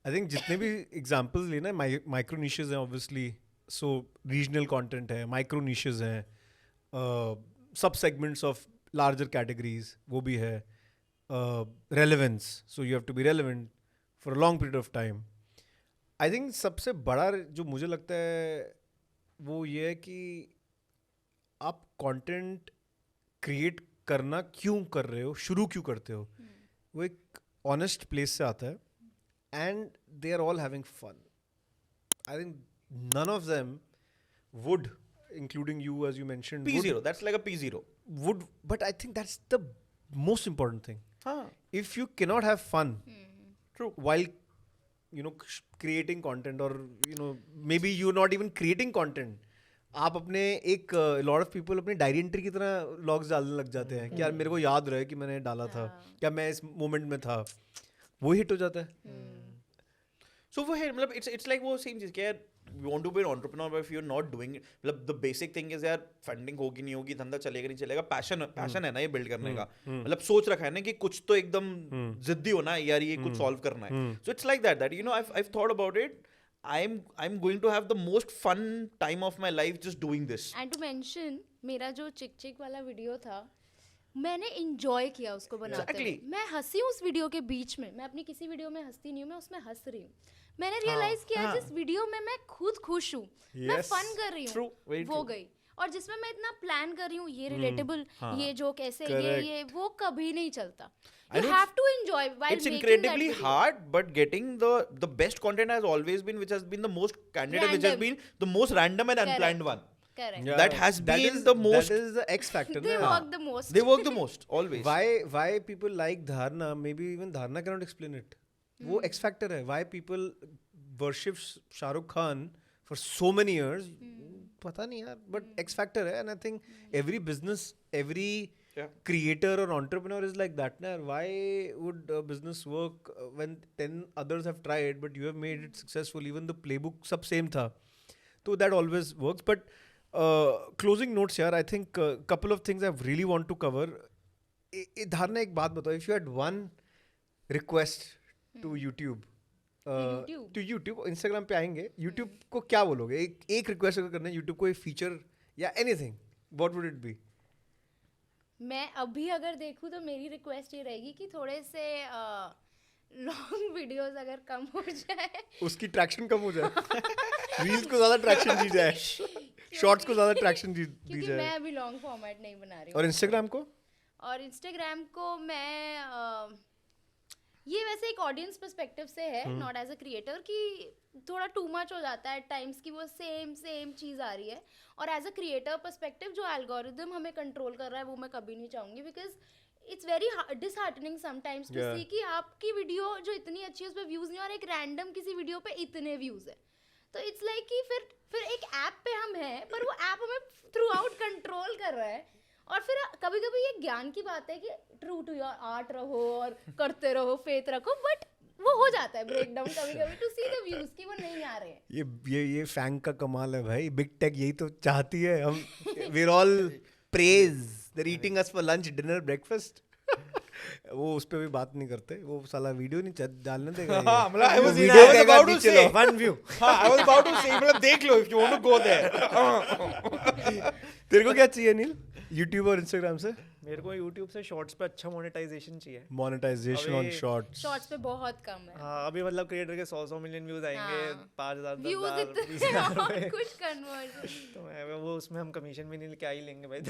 आई थिंक जितने भी एग्जांपल्स लेना, माइक्रो निशेस हैं ऑब्वियसली, सो रीजनल कंटेंट है, माइक्रो निशेस हैं, सब सेगमेंट्स ऑफ लार्जर कैटेगरीज वो भी है, relevance, so you have to be relevant for a long period of time. I think सबसे बड़ा जो मुझे लगता है वो ये है कि आप कंटेंट क्रिएट करना क्यों कर रहे हो, शुरू क्यों करते हो, वो एक ऑनेस्ट प्लेस से आता है and they are all having fun. I think none of them would, including you as you mentioned, P0, that's like a P0. would, but I think that's the most important thing. हाँ, If you cannot have fun true. while creating content, or maybe you're not even creating content, आप अपने एक लॉट ऑफ पीपल अपनी डायरी एंट्री की तरह लॉग्स डालने लग जाते हैं कि यार मेरे को याद रहे कि मैंने डाला था, क्या मैं इस मोमेंट में था, वो हिट हो जाता है. So वो है, मतलब it's like वो सेम चीज कि यार you want to be an entrepreneur but if you're not doing it, मतलब the basic thing is यार फंडिंग होगी नहीं होगी, धंधा चलेगा नहीं चलेगा, पैशन है ना ये बिल्ड करने का, मतलब सोच रखा है ना कि कुछ तो एकदम जिद्दी होना है यार, ये कुछ सॉल्व करना है. So it's like that I've thought about it. I'm going to have the most fun time of my life just doing this. And to mention मेरा जो चिक चिक वाला वीडियो था, मैंने इंजॉय किया उसको बनाते Exactly. हुए. मैं हंसी हूँ उस वीडियो के बीच में, मैं अपनी किसी वीडियो में हंसती नहीं हूँ, मैं उसमें हंस रही हूँ. मैंने रियलाइज किया जिस वीडियो में मैं खुद खुश हूँ, मैं Yes. फन कर रही True, हूँ, very वो true. गई. और जिसमें मैं इतना प्लान कर रही हूँ, ये रिलेटेबल, ये जो कैसे, Correct. ये वो कभी नहीं चलता. I You know have to enjoy while it's making incredibly that video. hard, but getting the best content has always been, which has been the most candid, and which has Random. been the most random and unplanned one. Correct. Yeah, That has that been is- the most- that is the X factor. They na? work the most. They work the most always. Why people like Dharna, maybe even Dharna cannot explain it. वो X factor है. Why people worship Shah Rukh Khan for so many years, पता नहीं यार, बट एक्स फैक्टर है, and I think every business, every Yeah. creator or entrepreneur is like that na. Why would a business work when 10 others have tried but you have made it successful? Even the playbook sab same tha, so that always works. But closing notes here, I think couple of things I really want to cover. Dharna ek baat batao, if you had one request to YouTube, to YouTube, Instagram पे आएंगे, YouTube को क्या बोलोगे? एक रिक्वेस्ट अगर करना है YouTube को, एक फीचर या anything, what would it be? मैं अभी अगर देखूँ तो मेरी रिक्वेस्ट ये रहेगी कि थोड़े से लॉन्ग वीडियोस अगर कम हो जाए, उसकी ट्रैक्शन कम हो जाए, रील्स को ज्यादा ट्रैक्शन दी जाए, शॉर्ट्स को ज्यादा ट्रैक्शन दी क्योंकि जाए। मैं अभी लॉन्ग फॉर्मेट नहीं बना रही हूँ। और इंस्टाग्राम को? और इंस्टाग्राम को मैं ये वैसे एक ऑडियंस पर्सपेक्टिव से है, नॉट एज अ क्रिएटर, कि थोड़ा टू मच हो जाता है टाइम्स की वो सेम चीज़ आ रही है। और एज अ क्रिएटर पर्सपेक्टिव जो एल्गोरिदम हमें कंट्रोल कर रहा है वो मैं कभी नहीं चाहूँगी, because it's very disheartening sometimes to see कि आपकी वीडियो जो इतनी अच्छी है उस पर व्यूज़ नहीं, और एक रैंडम किसी वीडियो पे इतने व्यूज़ है। तो इट्स लाइक कि फिर एक ऐप पे हम हैं पर वो ऐप हमें थ्रू आउट कंट्रोल कर रहा है। और फिर कभी कभी ये ज्ञान की बात है कि ट्रू टू योर आर्ट रहो और करते रहो, फेथ रखो, बट वो हो जाता है ब्रेक डाउन कभी कभी टू सी द व्यूज कि वो नहीं आ रहे हैं। ये फैंग का कमाल है भाई, बिग टेक यही तो चाहती है। हम we are all prey, they are eating us for lunch, dinner, breakfast. वो उस पे भी बात नहीं करते, वो साला वीडियो नहीं डालने देगा। हाँ, मतलब I was video about to say one view. हाँ, I was about to say, मतलब देख लो if you want to go there. तेरे को क्या चाहिए नील, यूट्यूब और इंस्टाग्राम से? मेरे को यूट्यूब से शॉर्ट्स पे अच्छा मोनेटाइजेशन चाहिए। Monetization on shorts. शॉर्ट्स पे बहुत कम है। हाँ, अभी मतलब क्रिएटर के 100 मिलियन व्यूज आएंगे, 5,000 व्यूज 10,000 इतने और कुछ कन्वर्जन। तो मैं वो उसमें हम कमीशन भी नहीं क्या ही लेंगे भाई।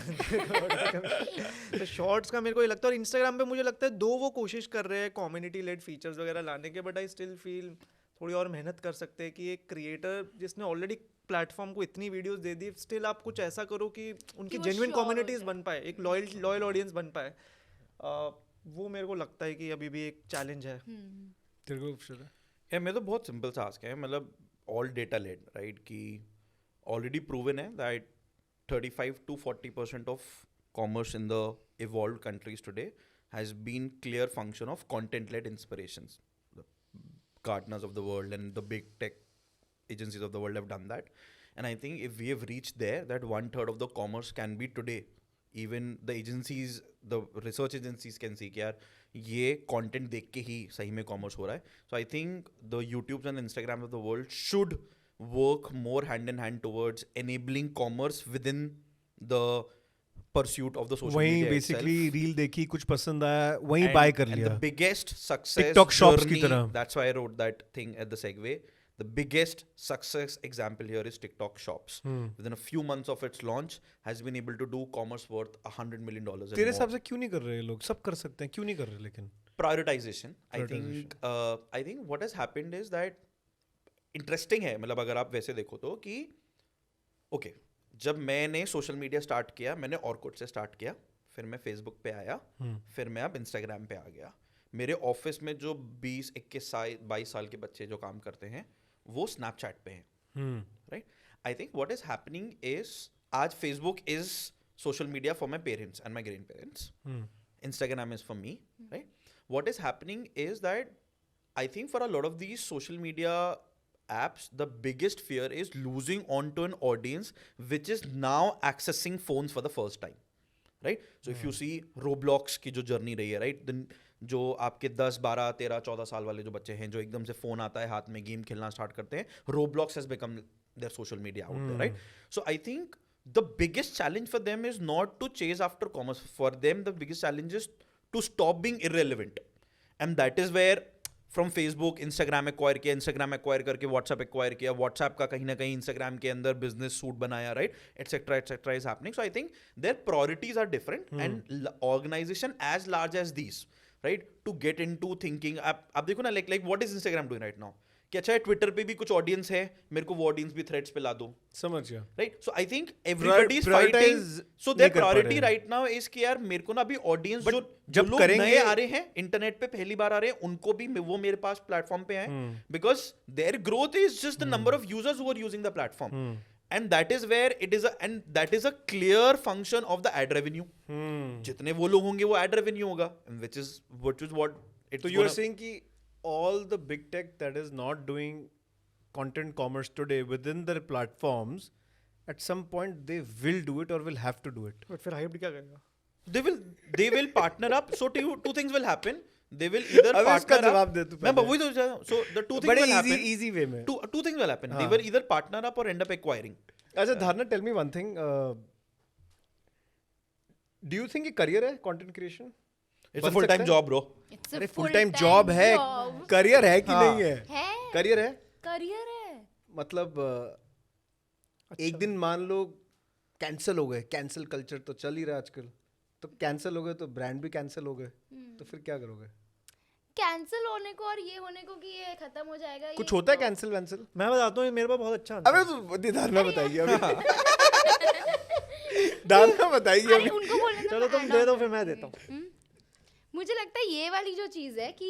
तो शॉर्ट्स का मेरे को ये लगता है, और इंस्टाग्राम पे मुझे लगता है दो वो कोशिश कर रहे हैं कम्युनिटी लेड फीचर्स वगैरह लाने के, बट आई स्टिल फील थोड़ी और मेहनत कर सकते हैं कि एक क्रिएटर जिसने ऑलरेडी प्लेटफॉर्म को इतनी वीडियोस दे दी, स्टिल आप कुछ ऐसा करो कि उनकी वो जेन्युइन sure हो कम्युनिटीज जाए। बन पाए, एक लॉयल ऑडियंस बन पाए। वो मेरे को लगता है कि अभी भी एक चैलेंज है। तेरे को शुरू? यार मैं तो बहुत सिंपल सा आस्क है, मतलब ऑल डेटा लेड, राइट, कि ऑलरेडी प्रूवन है that 35 to 40% of commerce in the evolved countries today has been clear function of content led inspirations. Gartners of the world and the big tech agencies of the world have done that, and I think if we have reached there, that 1/3 of the commerce can be today, even the agencies, the research agencies can see कि यार ये content देख के ही सही में commerce हो रहा है। So I think the YouTubes and Instagrams of the world should work more hand in hand towards enabling commerce within the pursuit of the social वहीं media बेसिकली itself. रील देखी, कुछ पसंद आया, वहीं बाय कर And लिया। the biggest success TikTok shops की journey, तरह। that's why I wrote that thing at the segue. The biggest success example here is TikTok shops. Within a few months of its launch, has been able to do commerce worth $100 million. and तेरे more. हिसाब से क्यों नहीं कर रहे लोग? सब कर सकते हैं, क्यों नहीं कर रहे? लेकिन Prioritization. I think what has happened is that interesting है, मतलब अगर आप वैसे देखो तो कि okay, जब मैंने सोशल मीडिया स्टार्ट किया, मैंने ऑर्कुट से स्टार्ट किया, फिर मैं फेसबुक पे आया, फिर मैं अब इंस्टाग्राम पे आ गया। मेरे ऑफिस में जो 20, 21, 22 साल के बच्चे जो काम करते हैं वो स्नैपचैट पे हैं, right. I think what is happening is आज Facebook is social media for my parents and my grandparents, Instagram is for me, right? What is happening is that I think for a lot of these social media apps, the biggest fear is losing onto an audience which is now accessing phones for the first time, right? So if you see Roblox की जो जर्नी रही है, right? Then जो आपके 10, 12, 13, 14 साल वाले जो बच्चे हैं जो एकदम से फोन आता है हाथ में, गेम खेलना स्टार्ट करते हैं, Roblox has become their social media out there, right? So I think the biggest challenge for them is not to chase after commerce. For them, the biggest challenge is to stop being irrelevant. And that is where from Facebook, Instagram acquire किया, Instagram acquire करके WhatsApp acquire किया, WhatsApp का कहीं ना कहीं Instagram के अंदर business suite बनाया, right? etc. is happening. So I think their priorities are different, and organization as large as these, right? To get into thinking, आप देखो ना, like what is Instagram doing right now? कि अच्छा है ट्विटर पे भी कुछ ऑडियंस है, मेरे को वो ऑडियंस भी थ्रेड्स पे ला दो, समझ गया, right? So I think everybody is fighting, so there priority right now is कि यार मेरे को ना अभी ऑडियंस जो जब लोग करेंगे नए आ रहे हैं, इंटरनेट पे पहली बार आ रहे हैं, उनको भी वो मेरे पास प्लेटफॉर्म पे आए, because their growth is just the number of users who are using the platform, and that is where it is a clear function of the ad revenue. जितने वो लोग होंगे वो ad revenue होगा, and which is what it's So you are gonna- saying कि all the big tech that is not doing content commerce today within their platforms, at some point they will do it or will have to do it. But फिर हाइब्ड क्या करेगा? they will partner up. So two things will happen. They will either अब इसका partner जवाब up. दे तू मैं पहले। वही तो जा रहा हूँ. So the two things बड़े will happen. easy way में। Two things will happen. They हाँ। will either partner up or end up acquiring. अच्छा धारणा, tell me one thing. Do you think ये career है content creation? It's बन a full time सकता है? job, bro. It's a अरे full full-time time job है, job. career है कि हाँ। नहीं है? है Career है? करियर है. मतलब एक दिन मान लो कैंसिल हो गए, कैंसिल कल्चर तो चल ही रहा है आजकल, तो कैंसिल हो गए तो ब्रांड भी कैंसिल हो गए, तो फिर क्या करोगे? कैंसिल होने को और ये होने को कि ये खत्म हो जाएगा. कुछ ये होता है तो- कैंसिल वैंसिल? मैं बताता हूँ, मेरे पास बहुत अच्छा answer अबे है। तो धारणा बताइए अभी। धारणा बताइए अरे अभी। उनको बोलने दो, चलो मैं तुम add दे on दो, कर फिर मैं दूंगी. देता हूँ। मुझे लगता है ये वाली जो चीज है कि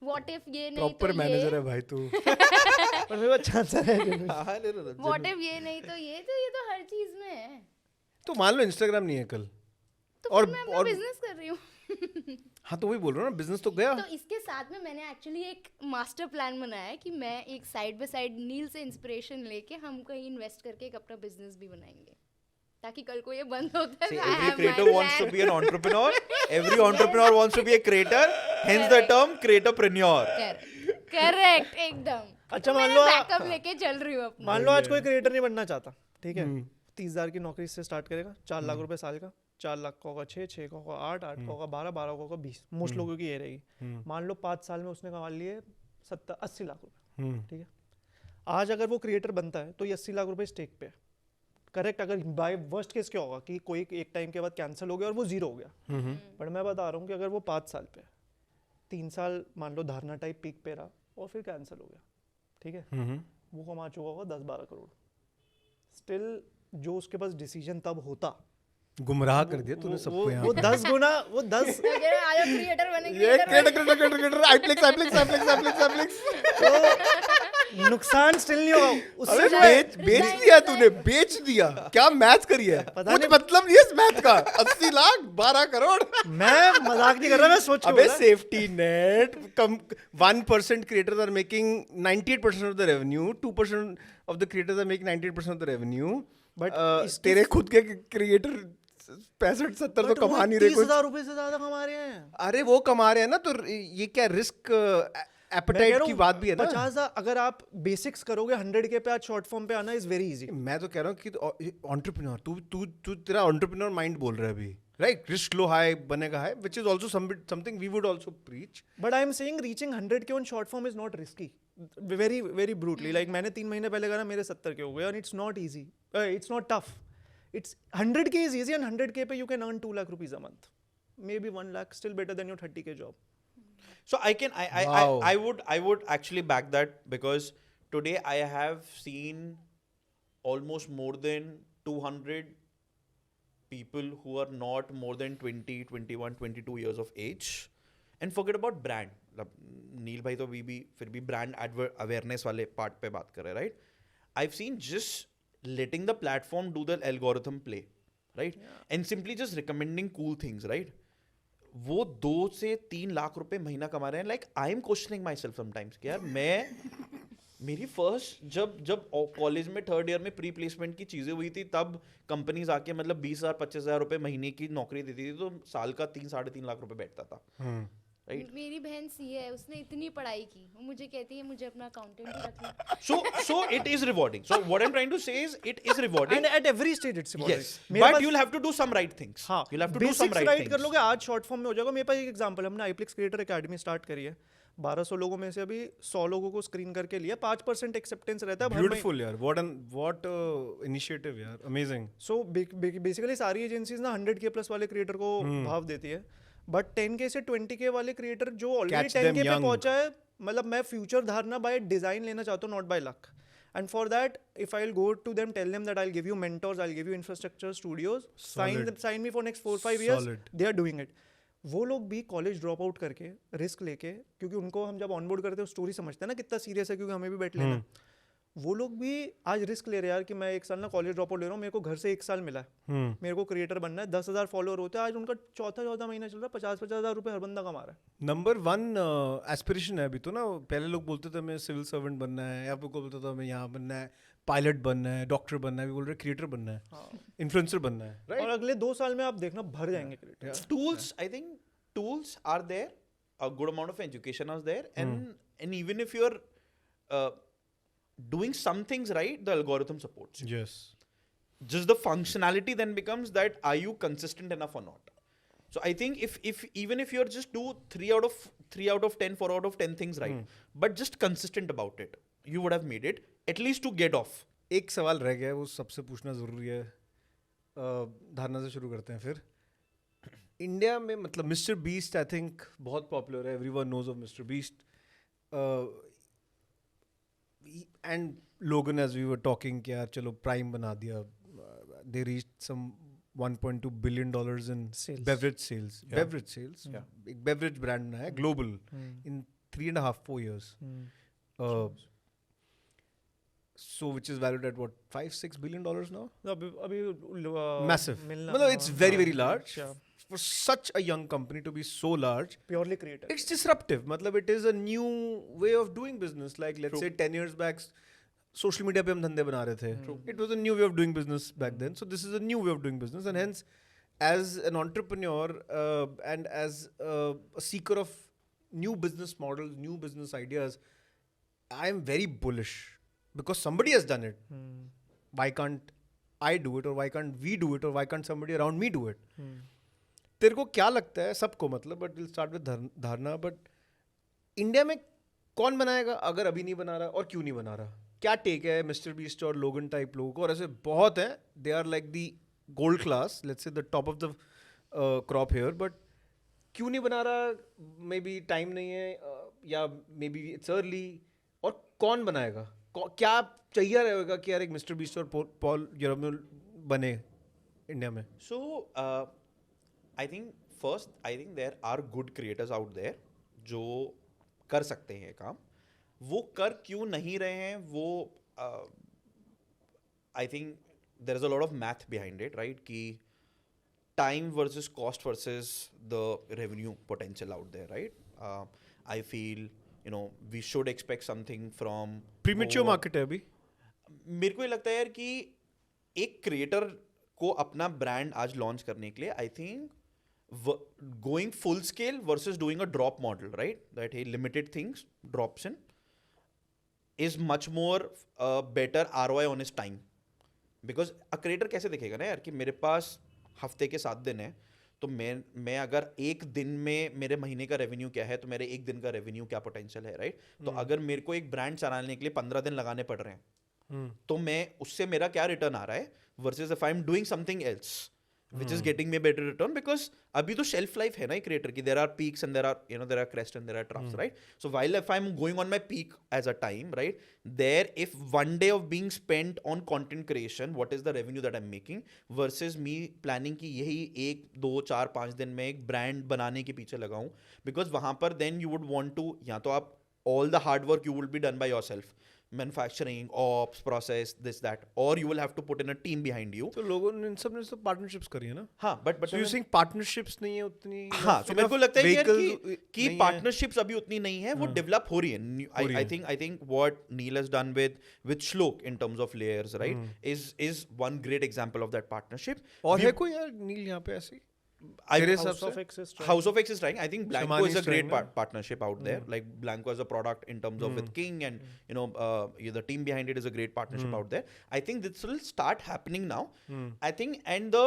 व्हाट इफ ये नहीं प्रॉपर तो मैनेजर ये, है भाई तू। पर मेरे पास अच्छा आंसर है। व्हाट इफ ये नहीं तो ये तो हर चीज में है. तो मान लो इंस्टाग्राम नहीं है कल, तो और- फिर मैं अपना और- बिजनेस कर रही हूँ. हाँ तो वही बोल रहा हूँ ना, बिजनेस तो गया। तो इसके साथ में मैंने एक्चुअली एक मास्टर प्लान बनाया है कि मैं एक साइड बाय साइड नील से इंस्पिरेशन लेके हम कहीं इन्वेस्ट करके एक अपना बिजनेस भी बनाएंगे, ताकि कल को ये बंद होता See, है. I every have my creator wants to plan. be an entrepreneur. Every entrepreneur wants to be a creator. Hence the term creatorpreneur. Correct एकदम. अच्छा, तो मान मैं लो बैकअप लेके चल रही हूँ अपना. मान लो आज कोई क्रिएटर नहीं बनना चाहता, ठीक है, 30,000 की नौकरी से स्टार्ट करेगा, 4 लाख रुपए साल का, 4 लाख का होगा 6, 6 का होगा 8, 8 का होगा 12, 12 का होगा 20. मोस्ट लोगों की ये रहेगी. मान लो 5 साल में उसने कमा लिए 70-80 लाख रुपए, ठीक है. आज अगर वो क्रिएटर बनता है तो ये 80 लाख रुपए स्टेक पे है, करेक्ट. अगर बाय वर्स्ट केस क्या होगा कि कोई एक टाइम के बाद कैंसिल हो गया और वो जीरो हो गया. पर मैं बता रहा हूँ कि अगर वो 5 साल पे, 3 साल मान लो धारणा टाइप पीक पे रहा और फिर कैंसिल हो गया, ठीक है, वो कमा चुका होगा 10-12 करोड़. स्टिल जो उसके पास डिसीजन तब होता, गुमराह कर दिया तूने सबको यहाँ वो पे। 10 गुना, वो 10 आजा क्रिएटर बने, ये क्रिएटर आईप्लेक्स। तो नुकसान स्टिल नहीं होगा उससे. अबे जो है, बेच दिया तूने, बेच दिया। क्या मैथ करी है? पता कुछ नहीं। मतलब नहीं है इस मैथ का। 80 लाख 12 करोड़। मैं मजाक नहीं कर रहा, मैं सोच के अबे बोला. Safety net come 1% creators are making 98% of the revenue, 2% of the creators are making 98% of the revenue. But तेरे खुद के क्रिएटर 65-70 तो कमा नहीं रहे कुछ। 30,000 रुपए से ज्यादा कमा रहे हैं. अरे वो कमा रहे हैं ना, तो ये क्या रिस्क एपेटाइट की बात भी है ना। 50,000 अगर आप बेसिक्स करोगे 100K पे आज शॉर्ट फॉर्म पे आना इज वेरी इजी. मैं तो कह रहा हूँ कि एंटरप्रेन्योर तू तेरा एंटरप्रेन्योर माइंड बोल रहा है अभी, राइट? रिस्क लो हाई बनेगा high, which is also something we would also preach. But I am saying reaching 100K on short form is not risky, very very brutally. Like मैंने 3 महीने पहले करा, मेरे 70K हो गए, और it's not easy, it's not tough. It's 100K is easy, and 100K पे you can earn 2 lakh rupees a month, maybe 1 lakh, still better than your 30K job. So Wow. I would actually back that, because today I have seen almost more than 200 people who are not more than 20, 21, 22 years of age, and forget about brand. नील भाई तो भी फिर भी brand awareness वाले part पे बात कर रहे हैं, right? I've seen just letting the platform do the algorithm play, right? And simply just recommending cool things, right? वो 2 से 3 लाख रुपए महीना कमा रहे हैं. Like I am questioning my self sometimes कि यार मेरी फर्स्ट जब कॉलेज में 3rd ईयर में प्री प्लेसमेंट की चीज़ें हुई थी, तब कंपनीज आके मतलब 20,000-25,000 रुपए महीने की नौकरी देती थी, तो साल का 3-3.5 लाख रुपए बैठता था, राइट? मेरी बहन सीए है, उसने इतनी पढ़ाई की, वो मुझे कहती है मुझे अपना अकाउंटेंट ही रखना. So it is rewarding. So what I'm trying to say is it is rewarding. And at every stage it's rewarding. Yes, मेरे but pass- you'll have to do some right things. हाँ, You'll have to do some basics right right things. कर लोगे, आज शॉर्ट फॉर्म में हो जाएगा. मेरे पास एक एग्जांपल, हमने आईप्लेक्स क्रिएटर एकेडमी स्टार्ट करी है. 1200 लोगों में से अभी 100 लोगों को स्क्रीन करके लिया. 5% एक्सेप्टेंस रहता है हर महीने. ब्यूटीफुल यार, व्हाट इनिशिएटिव यार, अमेजिंग. सो बेसिकली सारी एजेंसीज ना 100K प्लस वाले क्रिएटर को भाव देती है, बट 10K से 20K वाले क्रिएटर जो ऑलरेडी Catch them 10K पे young. पहुंचा है, मतलब मैं फ्यूचर धारणा बाय डिजाइन लेना चाहता हूँ, not by luck. And for that, if I'll go to them, tell them that I'll give you mentors, I'll give you infrastructure, studios, sign me for next 4-5 years, Solid. they are doing it. वो लोग भी कॉलेज ड्रॉप आउट करके रिस्क लेके, क्योंकि उनको हम जब ऑनबोर्ड करते हैं स्टोरी समझते हैं ना कितना सीरियस है, क्योंकि हमें भी बैठ लेना. वो लोग भी आज रिस्क ले रहे हैं यार कि मैं 1 साल ना कॉलेज ड्रॉप आउट ले रहा हूँ, मेरे को घर से 1 साल मिला है, मेरे को क्रिएटर बनना है, 10,000 फॉलोअर होते हैं, आज उनका चौथा महीना चल रहा है, 50,000 रुपये हर बंदा कमा रहा है। नंबर 1 एस्पिरेशन है अभी तो ना। पहले लोग बोलते थे हमें सिविल सर्वेंट बनना है, या फिर बोलते थे हमें यहाँ बनना है, पायलट बनना है, डॉक्टर बनना है, अभी बोल रहे क्रिएटर बनना है, इन्फ्लुएंसर बनना है, और राइट? अगले 2 साल में आप देखना भर जाएंगे creator. Tools, I think tools are there, a good amount of education is there, and even if you're uh, doing some things right, the algorithm supports you. Yes. Just the functionality then becomes that are you consistent enough or not. So I think if even if you're just do 3 out of 10, 4 out of 10 things right, but just consistent about it, you would have made it at least to get off. एक सवाल रह गया है, वो सबसे पूछना ज़रूरी है। धारणा से शुरू करते हैं फिर। इंडिया में मतलब मिस्टर बीस्ट आई थिंक बहुत पॉपुलर है, everyone knows of Mister Beast, and Logan as we were talking कि यार चलो प्राइम बना दिया, they reach some $1.2 billion in Sales. beverage sales. Yeah. Beverage sales. एक beverage brand बनाया global in 3.5-4 years. So which is valued at what, $5-6 billion now? अभी Massive. मिलना, मतलब it's very very हाँ, large. yeah. For such a young company to be so large, Purely creator. it's disruptive. मतलब it is a new way of doing business. Like let's say 10 years back, social media पे हम धंधे बना रहे थे. It was a new way of doing business back then. So this is a new way of doing business, and hence, as an entrepreneur and as a seeker of new business models, new business ideas, I am very bullish because somebody has done it. Why can't I do it, or why can't we do it, or why can't somebody around me do it? तेरे को क्या लगता है, सबको मतलब, बट विल स्टार्ट विद धारणा, बट इंडिया में कौन बनाएगा अगर अभी नहीं बना रहा, और क्यों नहीं बना रहा? क्या टेक है मिस्टर बीस्ट और लोगन टाइप लोगों को? और ऐसे बहुत हैं, they are like the gold class, let's say the top of the crop here, but क्यों नहीं बना रहा? मे बी टाइम नहीं है, या मे बी इट्स अर्ली, और कौन बनाएगा? क्या चाहिए रहेगा कि यार एक मिस्टर बीस्ट और पॉल यूरोमन बने इंडिया में? So I think there are good creators out there जो कर सकते हैं काम. वो कर क्यों नहीं रहे हैं? वो I think there is a lot of math behind it, right? कि time versus cost versus the revenue potential out there, right? I feel we should expect something from premature market है अभी. मेरे को ये लगता है यार कि एक क्रिएटर को अपना ब्रांड आज लॉन्च करने के लिए I think going full scale versus doing a drop model, right, that he limited things drops in is much more better ROI on his time. Because a creator कैसे दिखेगा ना यार कि मेरे पास हफ्ते के 7 दिन है, तो मैं अगर एक दिन में मेरे महीने का रेवेन्यू क्या है, तो मेरे एक दिन का रेवेन्यू क्या पोटेंशियल है, राइट? तो अगर मेरे को एक ब्रांड चलाने के लिए 15 दिन लगाने पड़ रहे हैं, तो मैं उससे मेरा क्या रिटर्न आ रहा है versus if I am doing something else which is getting me a better return, because अभी तो shelf life है ना क्रिएटर की, there are peaks and there are crests and there are troughs, right? So while if I'm going on my peak as a time, right, there if one day of being spent on content creation, what is the revenue that I'm making versus me planning कि यही 1, 2, 4, 5 दिन में एक brand बनाने के पीछे लगाऊं, because वहाँ पर then you would want to, या तो आप all the hard work you will be done by yourself, manufacturing, ops, process, this, that, or you will have to put in a team behind you. तो लोगों ने इन सब ने तो पार्टनरशिप्स करी है ना. हाँ, but So you think partnerships नहीं है उतनी? हाँ, so मेरे को लगता है यार कि नहीं partnerships अभी उतनी नहीं है, वो develop हो रही है. I think what Neil has done with Shlok in terms of layers, right, is one great example of that partnership. और है कोई यार नील यहाँ पे ऐसी? House of X is trying. House of X is trying. I think Blanco Shamani is a is great trying, partnership out there. Like Blanco as a product in terms of with King, and the team behind it is a great partnership out there. I think this will start happening now. I think, and the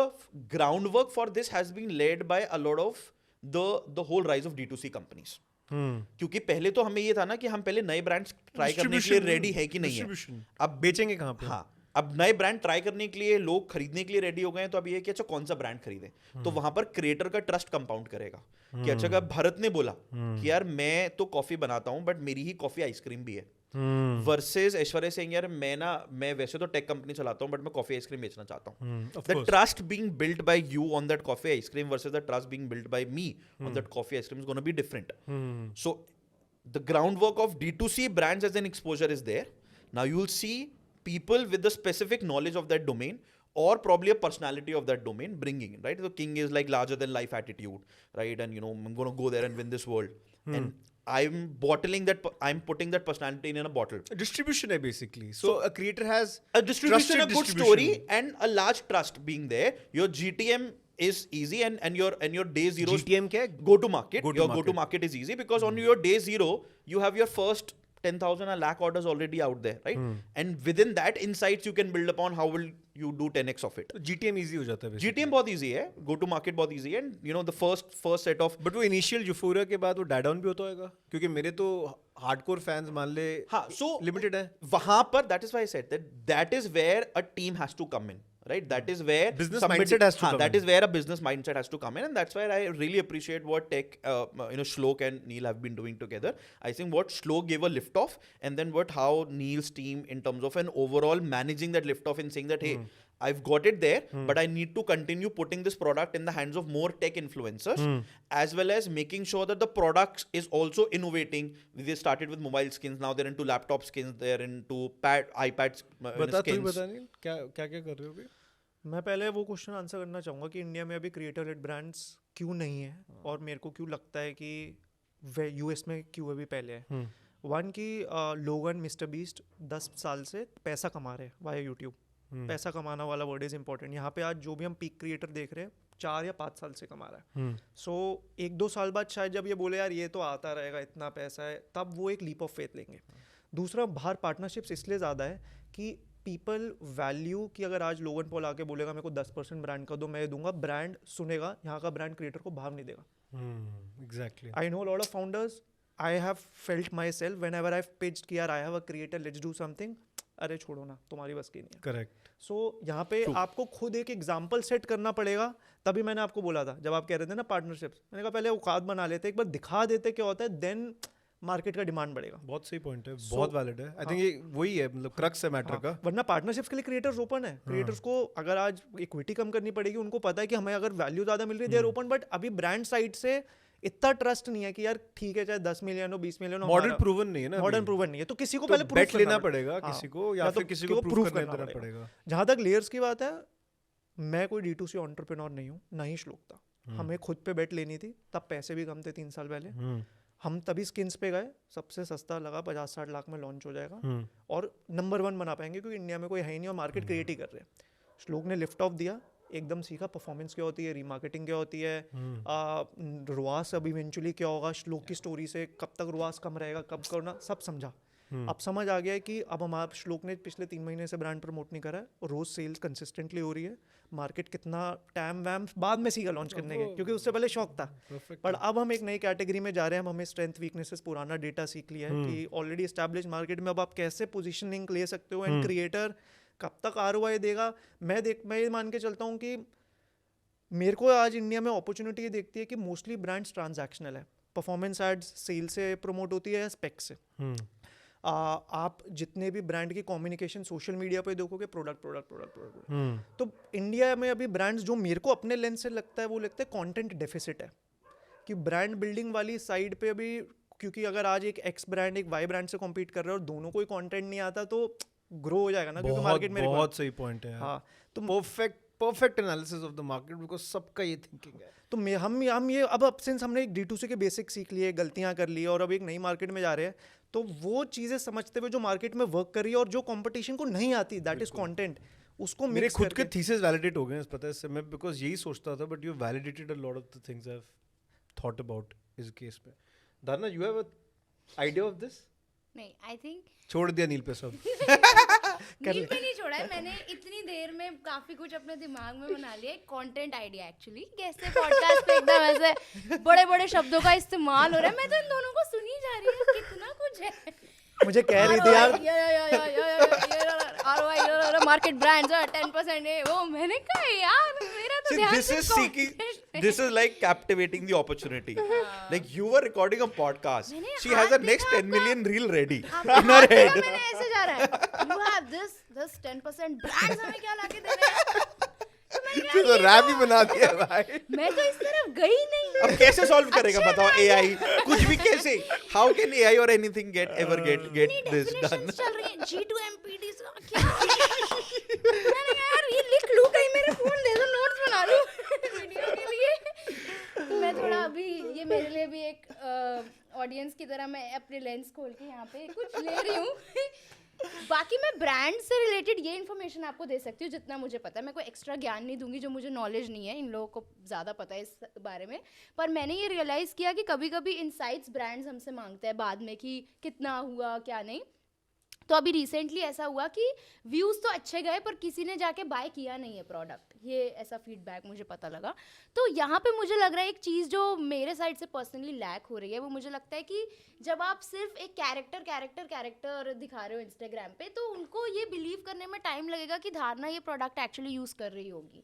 groundwork for this has been laid by a lot of the whole rise of D2C companies. क्योंकि पहले तो हमें ये था ना कि हम पहले नए ब्रांड्स ट्राई करने के लिए रेडी है कि नहीं है. अब बेचेंगे कहाँ पे? हाँ, अब नए ब्रांड ट्राई करने के लिए लोग खरीदने के लिए रेडी हो गए हैं, तो अभी ये कि अच्छा कौन सा ब्रांड खरीदें, तो वहां पर क्रिएटर का ट्रस्ट कंपाउंड करेगा कि अच्छा अगर भरत ने बोला कि यार मैं तो कॉफी बनाता हूं बट मेरी ही कॉफी आइसक्रीम भी है, वर्सेस ऐश्वर्या सिंह यार मैं वैसे तो टेक कंपनी चलाता हूं बट मैं कॉफी आइसक्रीम बेचना चाहता हूं. The trust being built by you on that coffee ice cream versus the trust being built by me on that coffee ice cream is gonna be different. So the groundwork of D2C brands as an exposure is there. Now you'll see people with the specific knowledge of that domain or probably a personality of that domain bringing in, right? So King is like larger than life attitude, right? And I'm going to go there and win this world. And I'm bottling that, I'm putting that personality in a bottle. Distribution है basically. So a creator has A distribution, trusted a good distribution. story, and a large trust being there. Your GTM is easy, and your day zero. GTM क्या है? Go to market. Go to Your market. go to market is easy because on your day zero you have your first 10,000 a lakh orders already out there, right? And within that insights you can build upon how will you do 10x of it. तो GTM easy हो जाता है basically. GTM बहुत easy है, go to market बहुत easy है, and the first set of but वो इनिशियल यूफोरिया के बाद वो डाई डाउन भी होता होगा, क्योंकि मेरे तो हार्डकोर फैंस मान ले हाँ, so लिमिटेड है. वहां पर that is why I said that is where a team has to come in, right? That is where Business somebody- mindset has to हाँ, come that in. is where a business mindset has to come in, and that's where I really appreciate what Tech, Shlok and Neil have been doing together. I think what Shlok gave a lift off, and then how Neil's team in terms of an overall managing that lift off and saying that hey, I've got it there, but I need to continue putting this product in the hands of more tech influencers, as well as making sure that the product is also innovating. They started with mobile skins, now they're into laptop skins, they're into iPad बता तू ही skins. बता नहीं क्या क्या क्या कर रहे हो अभी. मैं पहले वो क्वेश्चन आंसर करना चाहूँगा कि इंडिया में अभी क्रिएटर लेड ब्रांड्स क्यों नहीं है और मेरे को क्यों लगता है कि वे यूएस में क्यों अभी पहले है. वन की लोगन मिस्टर बीस्ट 10 साल से पैसा कमा रहे हैं वाया यूट्यूब. पैसा कमाना वाला वर्ड इज इंपॉर्टेंट. यहाँ पे आज जो भी हम पीक क्रिएटर देख रहे हैं 4 या 5 साल से कमा रहा है. सो 1-2 साल बाद शायद जब ये बोले यार ये तो आता रहेगा, इतना पैसा है, तब वो एक लीप ऑफ फेथ लेंगे. दूसरा, बाहर पार्टनरशिप्स इसलिए ज़्यादा है कि पीपल वैल्यू कि अगर आज लोगन पॉल आके बोलेगा मेरे को 10% ब्रांड का दो, मैं दूंगा, ब्रांड सुनेगा, यहाँ का ब्रांड क्रिएटर को भाव नहीं देगा. Exactly. I know a lot of founders. I have felt myself whenever I've pitched कि यार I have a creator, let's do something. अरे छोड़ो ना, तुम्हारी बस की नहीं है. करेक्ट. सो यहाँ पे आपको खुद एक एग्जाम्पल सेट करना पड़ेगा. तभी मैंने आपको बोला था जब आप कह रहे थे ना पार्टनरशिप्स, मैंने कहा पहले औकात बना लेते, एक बार दिखा देते क्या होता है, देन मार्केट का डिमांड बढ़ेगा. बहुत सही पॉइंट है, बहुत वैलिड है. आई थिंक ये वही है, मतलब क्रक्स है मैटर का. वरना पार्टनरशिप्स के लिए क्रिएटर्स ओपन है. क्रिएटर्स को अगर आज इक्विटी कम करनी पड़ेगी, उनको पता है कि हमें अगर वैल्यू ज़्यादा मिल रही है, देयर ओपन. बट अभी ब्रांड साइड से इतना ट्रस्ट नहीं है कि यार ठीक है चाहे 10 मिलियन हो 20 मिलियन हो, मॉडल प्रूवन नहीं है ना. मॉडर्न प्रूवन नहीं है, तो किसी को तो पहले बेट proof लेना करना पड़ेगा हाँ, किसी को, या फिर किसी को प्रूव करना पड़ेगा. जहाँ तक लेयर्स की बात है, मैं कोई D2C एंटरप्रेन्योर नहीं हूँ, ना ही श्लोक था. हमें खुद पे बेट लेनी थी, तब पैसे भी कम थे 3 साल पहले. हम तभी स्किन्स पे गए, सबसे सस्ता लगा, 50-60 लाख में लॉन्च हो जाएगा और नंबर 1 बना पाएंगे क्योंकि इंडिया में कोई है ही नहीं और मार्केट क्रिएट ही कर रहे हैं. श्लोक ने लिफ्ट ऑफ दिया, एकदम सीखा परफॉर्मेंस क्या होती है, रीमार्केटिंग क्या होती है, रुआस अब इवेंचुअली क्या होगा, श्लोक की स्टोरी से कब तक रुआस कम रहेगा, कब करना, सब समझा. अब समझ आ गया है कि अब हम श्लोक ने पिछले 3 महीने से ब्रांड प्रमोट नहीं करा है, रोज सेल्स कंसिस्टेंटली हो रही है. मार्केट कितना टैम वैम बाद में सीखा लॉन्च करने के, क्योंकि उससे पहले शौक था. पर अब हम एक नई कैटेगरी में जा रहे हैं. हम हमें स्ट्रेंथ वीकनेसेस पुराना डेटा सीख लिया है कि ऑलरेडी एस्टैब्लिश मार्केट में अब आप कैसे पोजिशनिंग ले सकते हो, एंड क्रिएटर कब तक ROI देगा. मैं ये मान के चलता हूँ कि मेरे को आज इंडिया में अपॉर्चुनिटी ये देखती है कि मोस्टली ब्रांड्स ट्रांजैक्शनल है. परफॉर्मेंस एड्स सेल से प्रमोट होती है या स्पेक से. आप जितने भी ब्रांड की कम्युनिकेशन सोशल मीडिया पे देखोगे, प्रोडक्ट. तो इंडिया में अभी ब्रांड्स, जो मेरे को अपने लेंस से लगता है, वो लगता है कंटेंट डेफिसिट है कि ब्रांड बिल्डिंग वाली साइड पे अभी, क्योंकि अगर आज एक X ब्रांड एक Y ब्रांड से कॉम्पीट कर रहा है और दोनों को कंटेंट नहीं आता तो ग्रो हो जाएगा ना, क्योंकि मार्केट में बहुत सही पॉइंट है. हाँ, तो perfect analysis of the market, because सबका ये थिंकिंग है. तो हम ये अब सिंस हमने एक D2C के बेसिक सीख लिए, गलतियां कर ली और अब एक नई मार्केट में जा रहे हैं, तो वो चीज़ें समझते हुए जो मार्केट में वर्क कर रही है और जो कंपटीशन को नहीं आती, दैट इज कंटेंट, उसको मेरे मिक्स खुद के थीसिस वैलिडेट हो गए हैं, पता है इससे. मैं बिकॉज यही सोचता था, but you validated a lot of the things I have thought about इस केस पे. धारणा, you have a idea of this? नहीं, आई थिंक छोड़ दिया नील पे सब. नील पे नहीं छोड़ा है मैंने. इतनी देर में काफी कुछ अपने दिमाग में बना लिया. कंटेंट आइडिया एक्चुअली कैसे पॉडकास्ट पे एकदम ऐसे बड़े बड़े शब्दों का इस्तेमाल हो रहा है. मैं तो इन दोनों को सुनी जा रही हूँ, कितना कुछ है. मुझे कह रही थी यार ROI मार्केट ब्रांड्स 10% है वो. मैंने कहा यार मेरा तो See, ध्यान this सिर्फ is seeking, this is like captivating the opportunity. Like you were recording a podcast. मैंने She has a हाथ next देखा 10 million reel ready आपका in her हाथ head. देखा मैंने ऐसे जा रहा है. You have this 10% ब्रांड्स हमें क्या लाके दे रहे हैं. तो मैंने कहा, तो ये रैप तो- ही बना दिया भाई. मैं तो इस तरफ गई नहीं. अब कैसे सॉल्व करेगा बताओ एआई कुछ भी कैसे हाउ कैन एआई और anything get this done Definitions चल रही है G2MPD क्या मैंने यार ये लिख लूं कहीं मेरे फोन दे दो नोट्स बना लूं वीडियो के लिए तो मैं थोड़ा अभी ये मेरे लिए भी एक ऑडियंस की तरह मैं अपने लेंस खोल के यहाँ पे कुछ ले रही हूँ बाकी मैं ब्रांड से रिलेटेड ये इन्फॉर्मेशन आपको दे सकती हूँ जितना मुझे पता है मैं कोई एक्स्ट्रा ज्ञान नहीं दूंगी जो मुझे नॉलेज नहीं है इन लोगों को ज़्यादा पता है इस बारे में पर मैंने ये रियलाइज़ किया कि कभी कभी इनसाइट्स ब्रांड्स हमसे मांगते हैं बाद में कि कितना हुआ क्या नहीं तो अभी रिसेंटली ऐसा हुआ कि व्यूज़ तो अच्छे गए पर किसी ने जाके बाय किया नहीं है प्रोडक्ट ये ऐसा फीडबैक मुझे पता लगा तो यहाँ पे मुझे लग रहा है एक चीज़ जो मेरे साइड से पर्सनली लैक हो रही है वो मुझे लगता है कि जब आप सिर्फ एक कैरेक्टर दिखा रहे हो इंस्टाग्राम पे तो उनको ये बिलीव करने में टाइम लगेगा कि धारणा ये प्रोडक्ट एक्चुअली यूज़ कर रही होगी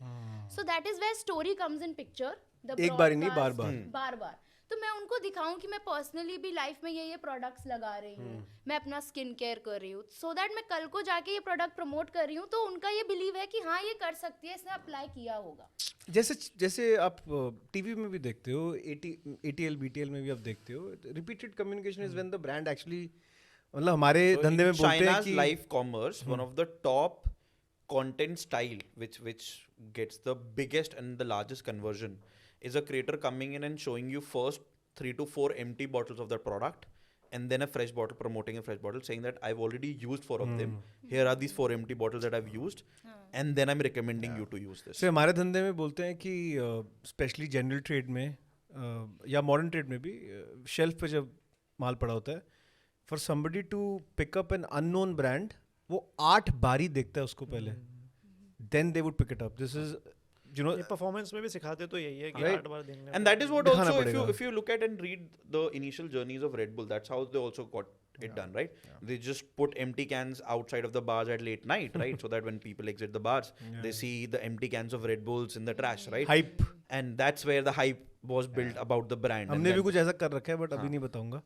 so that is where story comes in picture एक बार ही नहीं बार बार बार बार तो मैं उनको दिखाऊं कि मैं पर्सनली भी लाइफ में ये प्रोडक्ट्स लगा रही हूँ मैं अपना स्किन केयर कर रही हूँ सो दैट मैं कल को जाके ये प्रोडक्ट प्रमोट कर रही हूँ तो उनका ये बिलीव है कि हाँ ये कर सकती है इसने अप्लाई किया होगा जैसे आप टीवी में भी देखते हो ATL BTL में भी आप देखते हो repeated communication is when the brand actually मतलब हमारे धंधे में बोलते हैं कि live commerce one of the top content style which gets the biggest and the largest conversion is a creator coming in and showing you first 3 to 4 empty bottles of that product and then a fresh bottle, promoting a fresh bottle, saying that I've already used 4 of them. Here are these 4 empty bottles that I've used, and then I'm recommending you to use this. से हमारे धंधे में बोलते हैं कि स्पेशली जनरल ट्रेड में या मॉडर्न ट्रेड में भी शेल्फ पे जब माल पड़ा होता है for somebody to pick up an unknown brand वो 8 बारी देखता है उसको पहले then they would pick it up this is you know ये परफॉर्मेंस में भी सिखाते तो यही है कि Right. 8 बार देखने And that is what दिखाना also पड़ेगा। if you look at and read the initial journeys of Red Bull, that's how they also got it done, right? They just put empty cans outside of the bars at late night, right? So that when people exit the bars, they see the empty cans of Red Bulls in the trash, right? hype And that's where the hype was built about the brand. And हमने भी then- कुछ ऐसा कर रखा है बट अभी नहीं बताऊंगा